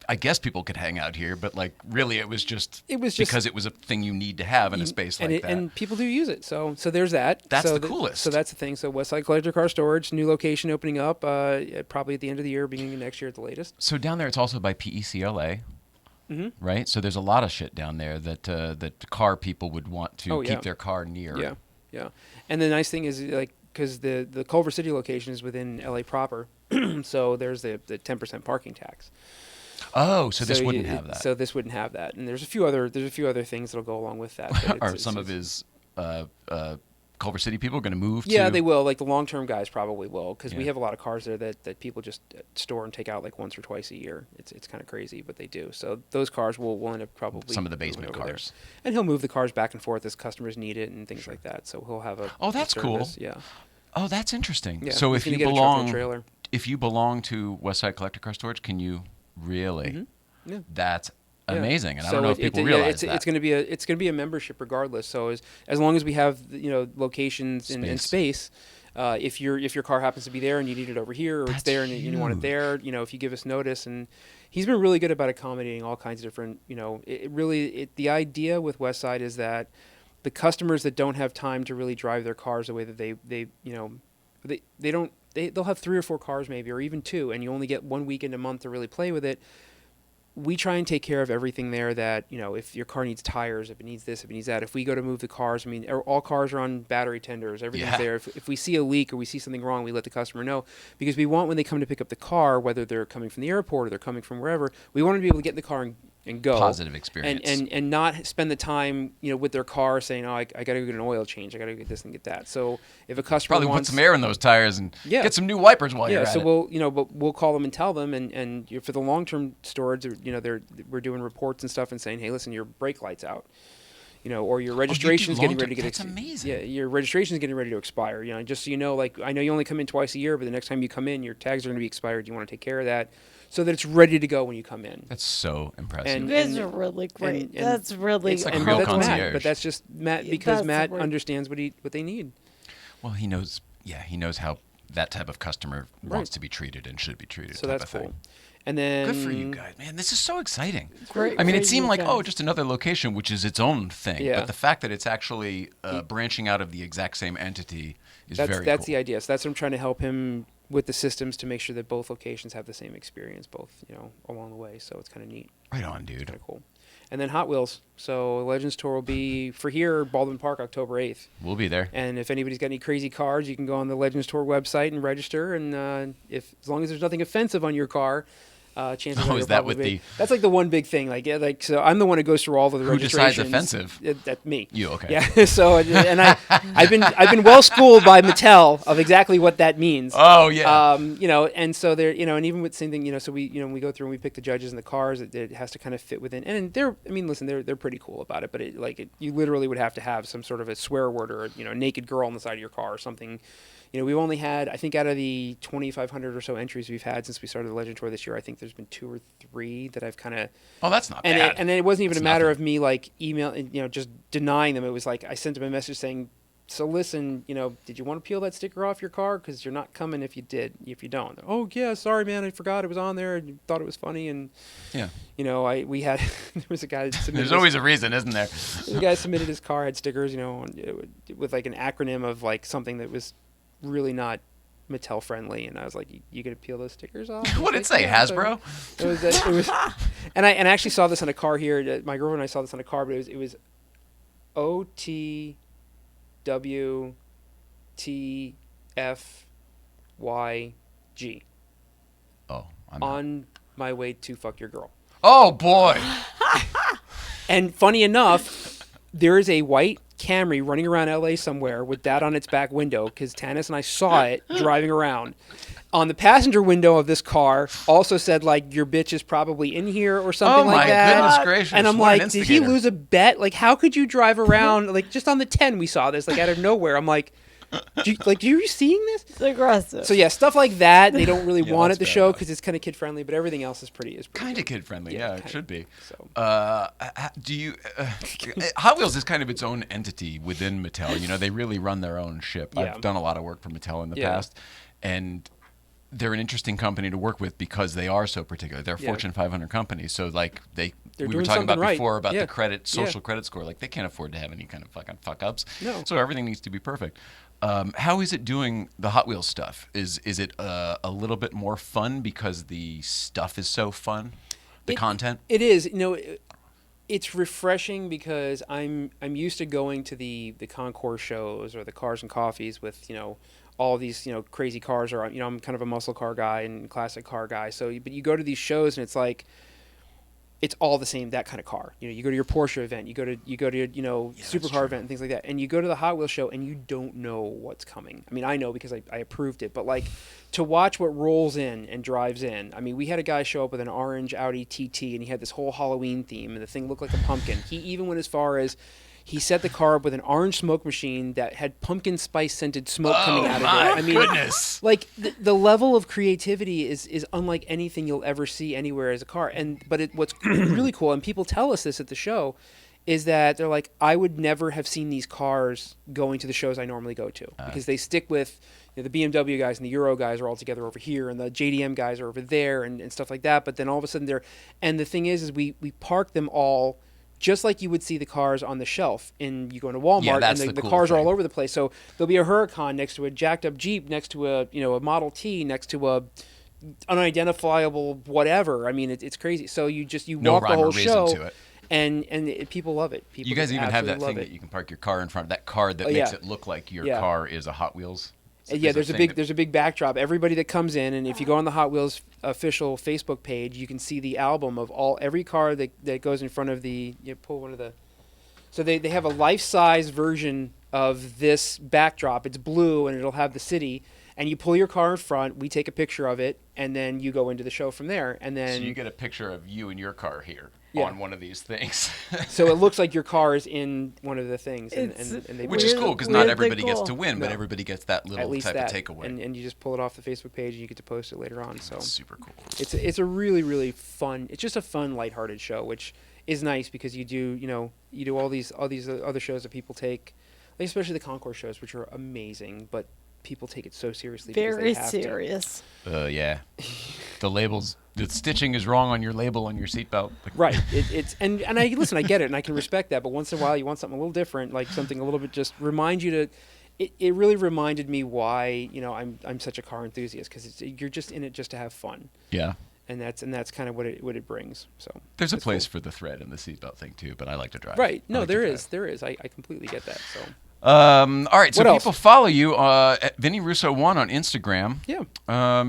I guess people could hang out here, but really it was just because it was a thing you need to have in a space like that.
And people do use it. So there's that.
That's the coolest.
So that's the thing. So Westside Collector Car Storage, new location opening up probably at the end of the year, beginning of next year at the latest.
So down there, it's also by PECLA. Mm-hmm. Right? So there's a lot of shit down there that car people would want to keep their car near.
Yeah. And the nice thing is, because the Culver City location is within LA proper, so there's the 10% parking tax.
Oh, so this wouldn't have that.
So this wouldn't have that, and there's a few other things that'll go along with that. But
Are some of his Culver City people going to move?
Yeah,
to?
they will. Like the long-term guys probably will, because we
Yeah.
have a lot of cars there that people just store and take out like once or twice a year. It's kind of crazy, but they do. So those cars will end up probably
Some of the
moving
basement
over there.
cars.
And he'll move the cars back and forth as customers need it and things like that. So he'll have a
Oh, that's cool.
service. Yeah.
Oh, that's interesting.
Yeah.
So
He's
if
gonna
you
get a truck and a
belong,
trailer.
if you belong to Westside Collector Car Storage, can you really?
Mm-hmm. Yeah.
That's
Yeah.
amazing, and I
So
don't know if people realize that.
it's going to be a membership regardless. So as long as we have locations and space, if your car happens to be there and you need it over here, or it's there and you want it there, if you give us notice. And he's been really good about accommodating all kinds of different. The idea with Westside is that the customers that don't have time to really drive their cars the way that they'll have 3 or 4 cars maybe, or even 2, and you only get 1 weekend a month to really play with it. We try and take care of everything there that, if your car needs tires, if it needs this, if it needs that. If we go to move the cars, all cars are on battery tenders. Everything's there. If we see a leak or we see something wrong, we let the customer know. Because we want when they come to pick up the car, whether they're coming from the airport or they're coming from wherever, we want them to be able to get in the car and go.
Positive experience.
And not spend the time, with their car saying, I got to go get an oil change. I got to get this and get that. So if a customer
Probably
wants...
put some air in those tires and get some new wipers while you're at it.
but we'll call them and tell them, and for the long-term storage, we're doing reports and stuff and saying, hey, listen, your brake light's out, or your registration's getting ready to get.
That's amazing.
Yeah, your registration's getting ready to expire. Just so you know, like I know you only come in twice a year, but the next time you come in, your tags are going to be expired. You want to take care of that, so that it's ready to go when you come in.
That's so impressive.
And-
You guys are really great. That's really
It's like a
And
real
that's Matt,
concierge.
but that's just Matt because
That's
Matt
right.
understands what they need.
Well, he knows. Yeah, he knows how that type of customer wants to be treated and should be treated.
So
type
that's
of
cool.
thing.
And then
Good for you guys, man. This is so exciting.
Great
I mean,
for
it seemed
you
like,
guys.
just another location, which is its own thing.
Yeah.
But the fact that it's actually branching out of the exact same entity is very cool.
That's the idea. So that's what I'm trying to help him with the systems to make sure that both locations have the same experience, both along the way. So it's kind of neat,
Right on, dude.
kind of cool. And then Hot Wheels. So Legends Tour will be for here, Baldwin Park, October 8th.
We'll be there.
And if anybody's got any crazy cars, you can go on the Legends Tour website and register. And as long as there's nothing offensive on your car, chances are
Oh,
you'll
is that
probably
with
be. That's like the one big thing. So I'm the one who goes through all of the
Who
registrations.
decides offensive?
That's me.
You, okay.
Yeah. So I've been well schooled by Mattel of exactly what that means.
Oh, yeah.
And so there, and even with the same thing, so we we go through and we pick the judges and the cars. It has to kind of fit within. And they're pretty cool about it. But you literally would have to have some sort of a swear word or a naked girl on the side of your car or something. We've only had, I think, out of the 2,500 or so entries we've had since we started the Legend Tour this year, I think there's been 2 or 3 that I've kind of.
Oh, that's not
And
bad.
and then it wasn't even
That's
a matter
nothing.
of me emailing, just denying them. It was like I sent them a message saying, so listen, did you want to peel that sticker off your car? Because you're not coming if you don't. Oh yeah, sorry man, I forgot it was on there and thought it was funny. And
Yeah.
we had there was a guy that submitted.
There's always a reason, isn't there?
The guy submitted his car, had stickers, with like an acronym of like something that was really not Mattel friendly, and I was like, "You gonna peel those stickers off?"
What did it say,
Yeah.
Hasbro?
It was, and I actually saw this on a car here. My girlfriend and I saw this on a car, but it was OTWTFYG.
Oh, I'm not.
On my way to fuck your girl.
Oh boy.
And funny enough, there is a white Camry running around LA somewhere with that on its back window because Tanis and I saw it driving around. On the passenger window of this car also said your bitch is probably in here or something like that.
Oh my goodness gracious.
And I'm
what an
like, did he
instigator.
lose a bet? How could you drive around just on the 10 we saw this out of nowhere. I'm like, do you seeing this?
It's aggressive.
So yeah, stuff like that they don't really
Yeah,
want
that's
at the
fair
show
enough.
because it's kind of kid friendly, but everything else is pretty
Kind of kid friendly, yeah, it
kinda.
should be.
So
Do you? Hot Wheels is kind of its own entity within Mattel. They really run their own ship.
Yeah.
I've done a lot of work for Mattel in the
Yeah.
past, and they're an interesting company to work with because they are so particular. They're a
Yeah.
Fortune 500 company, so we
They're
were
doing
talking about
something right.
before about
Yeah.
the credit, social
Yeah.
credit score. They can't afford to have any kind of fucking fuck ups.
No.
So everything needs to be perfect. How is it doing the Hot Wheels stuff? Is it a little bit more fun because the stuff is so fun, the content?
It is. It's refreshing because I'm used to going to the concourse shows or the cars and coffees with all these, crazy cars are, I'm kind of a muscle car guy and classic car guy. So, but you go to these shows and it's like, it's all the same, that kind of car. You go to your Porsche event, you go to supercar event and things like that, and you go to the Hot Wheels show and you don't know what's coming. I mean, I know because I approved it, but like to watch what rolls in and drives in. I mean, we had a guy show up with an orange Audi TT and he had this whole Halloween theme and the thing looked like a pumpkin. He even went as far as he set the car up with an orange smoke machine that had pumpkin spice scented smoke coming out of it. I mean,
goodness.
Like the level of creativity is unlike anything you'll ever see anywhere as a car. But what's really cool, and people tell us this at the show, is that they're like, I would never have seen these cars going to the shows I normally go to because they stick with the BMW guys and the Euro guys are all together over here and the JDM guys are over there and stuff like that. But then all of a sudden and the thing is we park them all just like you would see the cars on the shelf you go into Walmart and the
cool
cars
thing.
are all over the place. So there'll be a Huracan next to a jacked up Jeep, next to a Model T, next to a unidentifiable whatever. I mean, it's crazy. So you
No
walk the
rhyme or
whole
reason
show
to it.
and people love it. People
You guys
just
even have that
absolutely
thing
love
that
it.
you can park your car in front of, that card that makes it look like your car is a Hot Wheels.
Yeah, there's a big backdrop. Everybody that comes in, and if you go on the Hot Wheels official Facebook page, you can see the album of every car that goes in front of the. You pull one of the. So they have a life-size version of this backdrop. It's blue, and it'll have the city. And you pull your car in front. We take a picture of it, and then you go into the show from there. And then
So you get a picture of you and your car here on one of these things.
So it looks like your car is in one of the things, and they
Which is cool because not everybody gets to win, but everybody gets that little
at least
type
that,
of takeaway.
and you just pull it off the Facebook page and you get to post it later on. So
That's super cool.
it's a really, really fun. It's just a fun, lighthearted show, which is nice because you do all these other shows that people take, like especially the concourse shows, which are amazing, but people take it so seriously.
Very
because they have
serious.
Yeah. The labels, the stitching is wrong on your label on your seatbelt.
Right. It's and I listen, I get it, and I can respect that. But once in a while, you want something a little different, like something a little bit just remind you to. It really reminded me why I'm such a car enthusiast because you're just in it just to have fun.
Yeah.
And that's kind of what it brings. So
There's a place for the thread and the seatbelt thing too, but I like to drive.
Right. No,
like
there is. I completely get that. So.
All right. So
What else?
people follow you at Vinny Russo 1 on Instagram.
Yeah.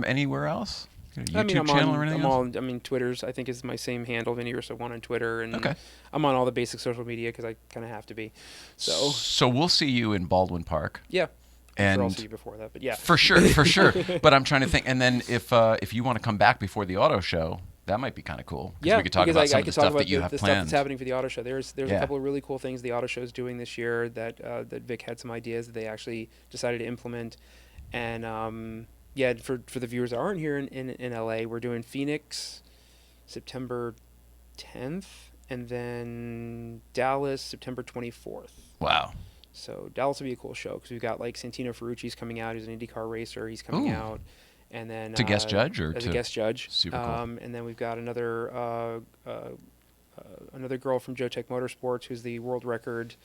Anywhere else? YouTube
I mean,
channel or anything else?
I mean, Twitter's I think is my same handle, Vinny Russo 1 on Twitter, and
Okay.
I'm on all the basic social media because I kind of have to be. So
we'll see you in Baldwin Park.
yeah.
And
I'll see you before that, but yeah.
For sure. But I'm trying to think. And then if you want to come back before the auto show, that might be kind of cool.
Yeah,
we could talk
because
about some
I
of the
could talk
stuff
about
that you have
the
planned.
stuff that's happening for the auto show. There's a
Yeah.
couple of really cool things the auto show is doing this year that Vic had some ideas that they actually decided to implement. And for the viewers that aren't here in LA, we're doing Phoenix September 10th, and then Dallas September 24th.
Wow.
So Dallas will be a cool show because we've got like Santino Ferrucci's coming out. He's an IndyCar racer. He's coming out, and then
To guest judge or
as
to
a guest judge.
Super cool.
And then we've got another girl from Jotech Motorsports who's the world record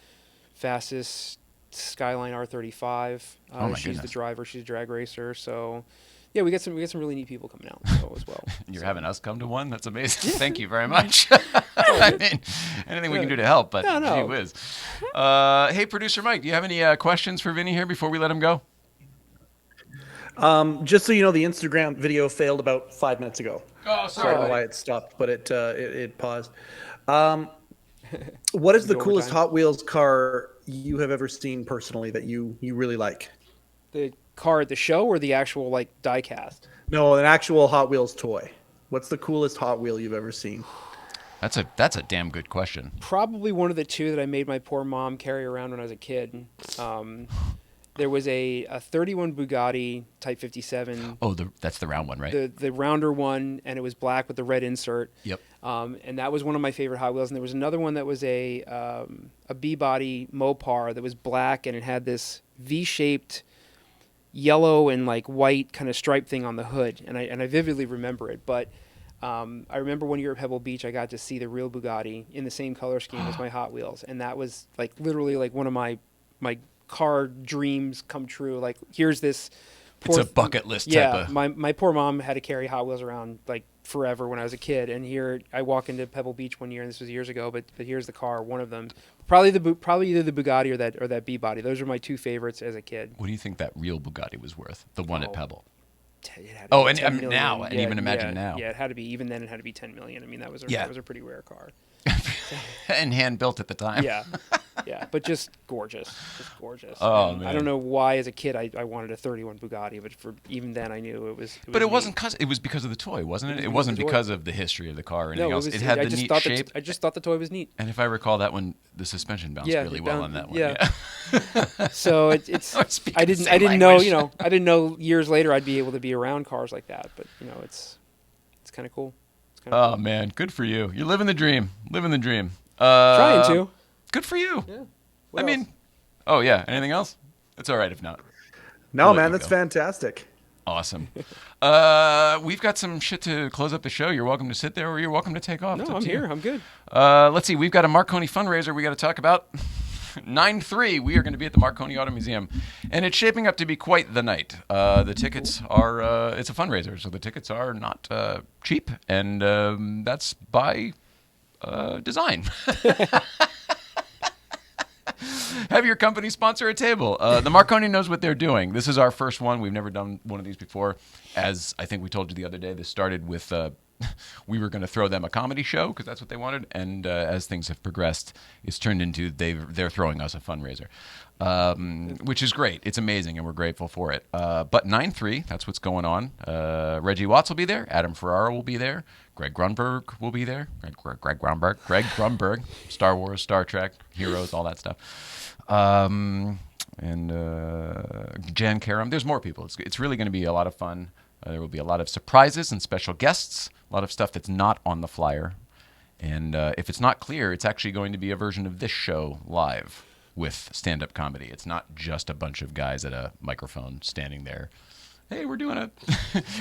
fastest Skyline R35.
Oh my
she's
goodness.
the driver. She's a drag racer. So. Yeah, we got some really neat people coming out as well.
You're having us come to one? That's amazing. Thank you very much. I mean, anything we can do to help, but
No.
gee whiz. Hey, producer Mike, do you have any questions for Vinny here before we let him go?
Just so you know, the Instagram video failed about 5 minutes ago.
Oh,
So I don't know why it stopped, but it paused. What is the
Go
coolest
overtime.
Hot Wheels car you have ever seen personally that you really like?
The car at the show or the actual like die cast?
No, an actual Hot Wheels toy. What's the coolest Hot Wheel you've ever seen?
That's a damn good question.
Probably one of the two that I made my poor mom carry around when I was a kid. There was a 31 Bugatti Type 57.
Oh, that's the round one, right?
The rounder one, and it was black with the red insert.
Yep.
And that was one of my favorite Hot Wheels. And there was another one that was a B-body Mopar that was black, and it had this V-shaped yellow and like white kind of stripe thing on the hood. And I vividly remember it. But I remember one year at Pebble Beach, I got to see the real Bugatti in the same color scheme as my Hot Wheels. And that was like literally like one of my car dreams come true. Like, here's this
It's a bucket list type
yeah,
of...
my poor mom had to carry Hot Wheels around like forever when I was a kid, and here I walk into Pebble Beach one year, and this was years ago, but here's the car, one of them, probably either the Bugatti or that B-body. Those are my two favorites as a kid.
What do you think that real Bugatti was worth? The one at Pebble.
It had to be
And
10 million.
now, and even imagine now.
Yeah, it had to be, even then it had to be 10 million. I mean, that was a pretty rare car.
And hand built at the time.
Yeah, but just gorgeous.
Oh,
And
man.
I don't know why as a kid I wanted a 31 Bugatti, but even then I knew it was
But it
neat.
wasn't it was because of the toy, wasn't it? It wasn't
the toy.
because of the history of the car or anything
No,
else. It had
I
the
just
neat
thought
shape.
I just thought the toy was neat.
And if I recall that one, the suspension bounced
Yeah,
really
it
well
bounced-
on that one.
yeah. So it's
I was speaking
I
the
didn't
same
know
language.
I didn't know years later I'd be able to be around cars like that, but it's kind of cool. It's kinda
Oh
cool.
man, good for you. You're living the dream. Living the dream.
Trying to.
Good for you.
Yeah.
I
What
mean,
else?
oh yeah. Anything else? It's all right if not.
No,
We'll let
man,
you
that's
go.
fantastic.
Awesome. We've got some shit to close up the show. You're welcome to sit there, or you're welcome to take off.
No,
It's up
I'm
to you.
here. I'm good.
Let's see. We've got a Marconi fundraiser we got to talk about. 9/3, we are going to be at the Marconi Auto Museum, and it's shaping up to be quite the night. The tickets are, it's a fundraiser, so the tickets are not cheap, and that's by design. Have your company sponsor a table. The Marconi knows what they're doing. This is our first one. We've never done one of these before. As I think we told you the other day, this started with we were going to throw them a comedy show because that's what they wanted. And as things have progressed, it's turned into they're throwing us a fundraiser, which is great. It's amazing, and we're grateful for it. But 9/3, that's what's going on. Reggie Watts will be there. Adam Ferrara will be there. Greg Grunberg will be there. Greg Grunberg, Star Wars, Star Trek, Heroes, all that stuff. And Jan Karam. There's more people. It's really going to be a lot of fun. There will be a lot of surprises and special guests, a lot of stuff that's not on the flyer. And if it's not clear, it's actually going to be a version of this show live with stand-up comedy. It's not just a bunch of guys at a microphone standing there. Hey, we're doing it,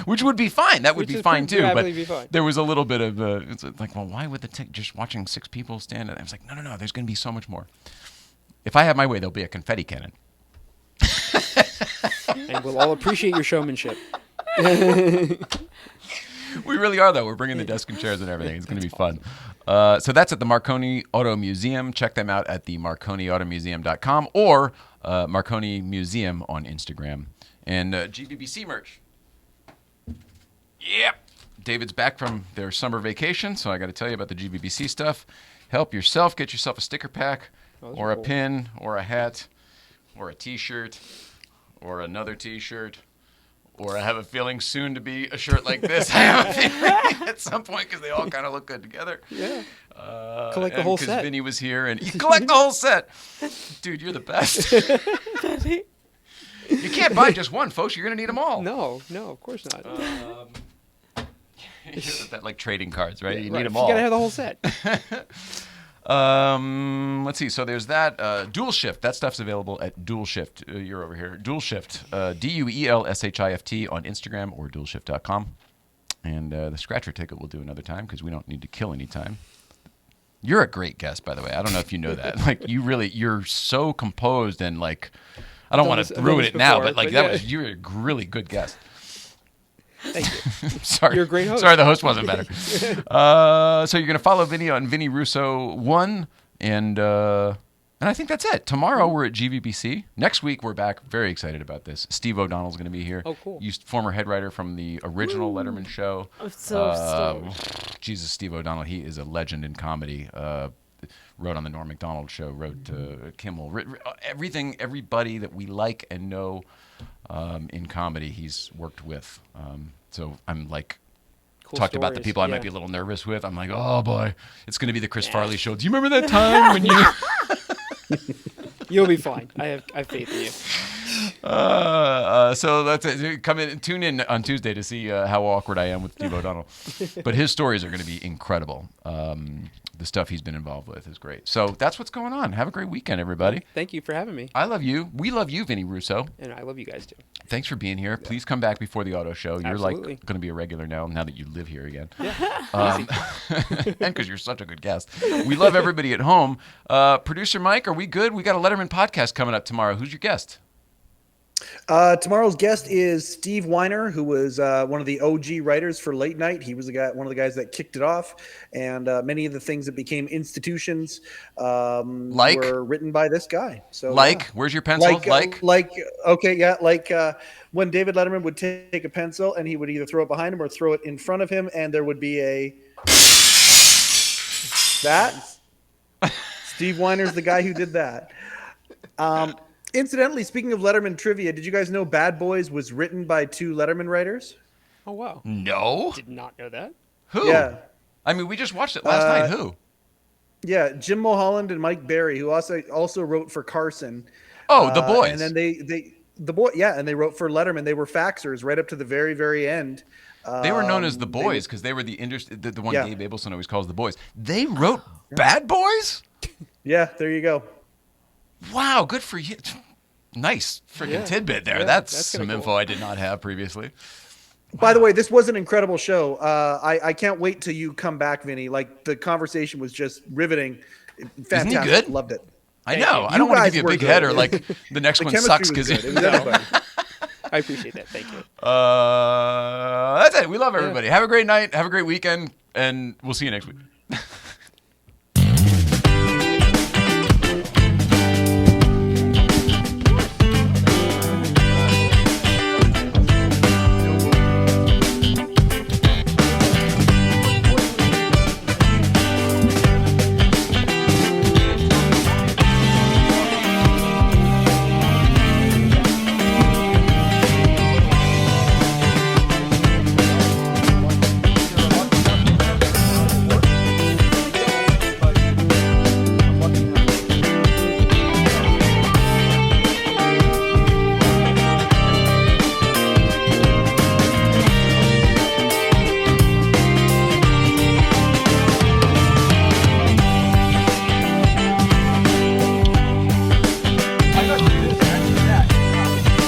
which would be fine. That would
Which
be
is
fine
pretty-
too.
yeah,
But
would be fine.
there was a little bit of it's like, well, why would just watching 6 people stand? I was like, no. There's going to be so much more. If I have my way, there'll be a confetti cannon.
And we'll all appreciate your showmanship.
We really are, though. We're bringing the desk and chairs and everything. It's going to be fun. So that's at the Marconi Auto Museum. Check them out at the marconiautomuseum.com or Marconi Museum on Instagram. And GBBC merch. Yep. David's back from their summer vacation, so I got to tell you about the GBBC stuff. Help yourself. Get yourself a sticker pack
Those
or
are
a
cool.
pin or a hat or a T-shirt or another T-shirt. Or I have a feeling soon to be a shirt like this. I have a feeling at some point because they all kind of look good together.
Yeah. Collect the whole set.
Because Vinny was here and you collect the whole set. Dude, you're the best. You can't buy just one, folks. You're going to need them all.
No, of course not.
That like trading cards, right? You
Right,
need them
you
all.
gotta have the whole set.
Let's see. So there's that. Dual Shift. That stuff's available at Dual Shift. You're over here. Dual Shift. DUELSHIFT on Instagram or dualshift.com. And the scratcher ticket we'll do another time because we don't need to kill any time. You're a great guest, by the way. I don't know if you know that. Like you're so composed and like, I don't want to
I've done
ruin
this
it now,
before,
but like
but
you're a really good guest.
Thank you.
Sorry.
You're a great host.
Sorry, the host wasn't better. So you're going to follow Vinny on Vinny Russo 1. And I think that's it. Tomorrow we're at GVBC. Next week we're back. Very excited about this. Steve O'Donnell's going to be here.
Oh, cool.
Former head writer from the original Letterman show.
I'm so stoked.
Jesus, Steve O'Donnell. He is a legend in comedy. Wrote on the Norm Macdonald show. Wrote Kimmel. Everything, everybody that we like and know in comedy, he's worked with. So I'm like,
Cool
talked about the
stories,
people I might
yeah.
be a little nervous with. I'm like, oh boy, it's going to be the Chris Farley show. Do you remember that time when you?
You'll be fine. I have faith in you.
So that's it. Tune in on Tuesday to see how awkward I am with Steve O'Donnell. But his stories are going to be incredible. The stuff he's been involved with is great. So that's what's going on. Have a great weekend, everybody.
Thank you for having me.
I love you. We love you, Vinny Russo.
And I love you guys too.
Thanks for being here. Please come back before the auto show. You're
Absolutely.
like going to be a regular now that you live here again.
Yeah.
And because you're such a good guest. We love everybody at home. Producer Mike, are we good? We got a Letterman podcast coming up tomorrow. Who's your guest?
Tomorrow's guest is Steve Weiner, who was one of the OG writers for Late Night. He was one of the guys that kicked it off, and many of the things that became institutions were written by this guy. So,
where's your pencil?
When David Letterman would take a pencil and he would either throw it behind him or throw it in front of him, and there would be that. Steve Weiner's the guy who did that. Incidentally, speaking of Letterman trivia, did you guys know Bad Boys was written by 2 Letterman writers?
Oh, wow.
No.
Did not know that.
Who?
Yeah.
I mean, we just watched it last night. Who?
Yeah, Jim Mulholland and Mike Berry, who also wrote for Carson.
Oh, The Boys.
And then they wrote for Letterman. They were faxers right up to the very, very end.
They were known as The Boys because they were the one Gabe Abelson always calls The Boys. They wrote Bad Boys?
Yeah, there you go.
Wow, good for you. Nice freaking tidbit there.
Yeah,
that's
kinda
some info I did not have previously.
By the way, this was an incredible show. I can't wait till you come back, Vinny. Like, the conversation was just riveting. Fantastic.
Isn't he good?
Loved it.
I know. I don't want to give you a big head or like the next one sucks because
it was everybody.
I appreciate that. Thank you.
That's it. We love everybody. Have a great night. Have a great weekend, and we'll see you next week.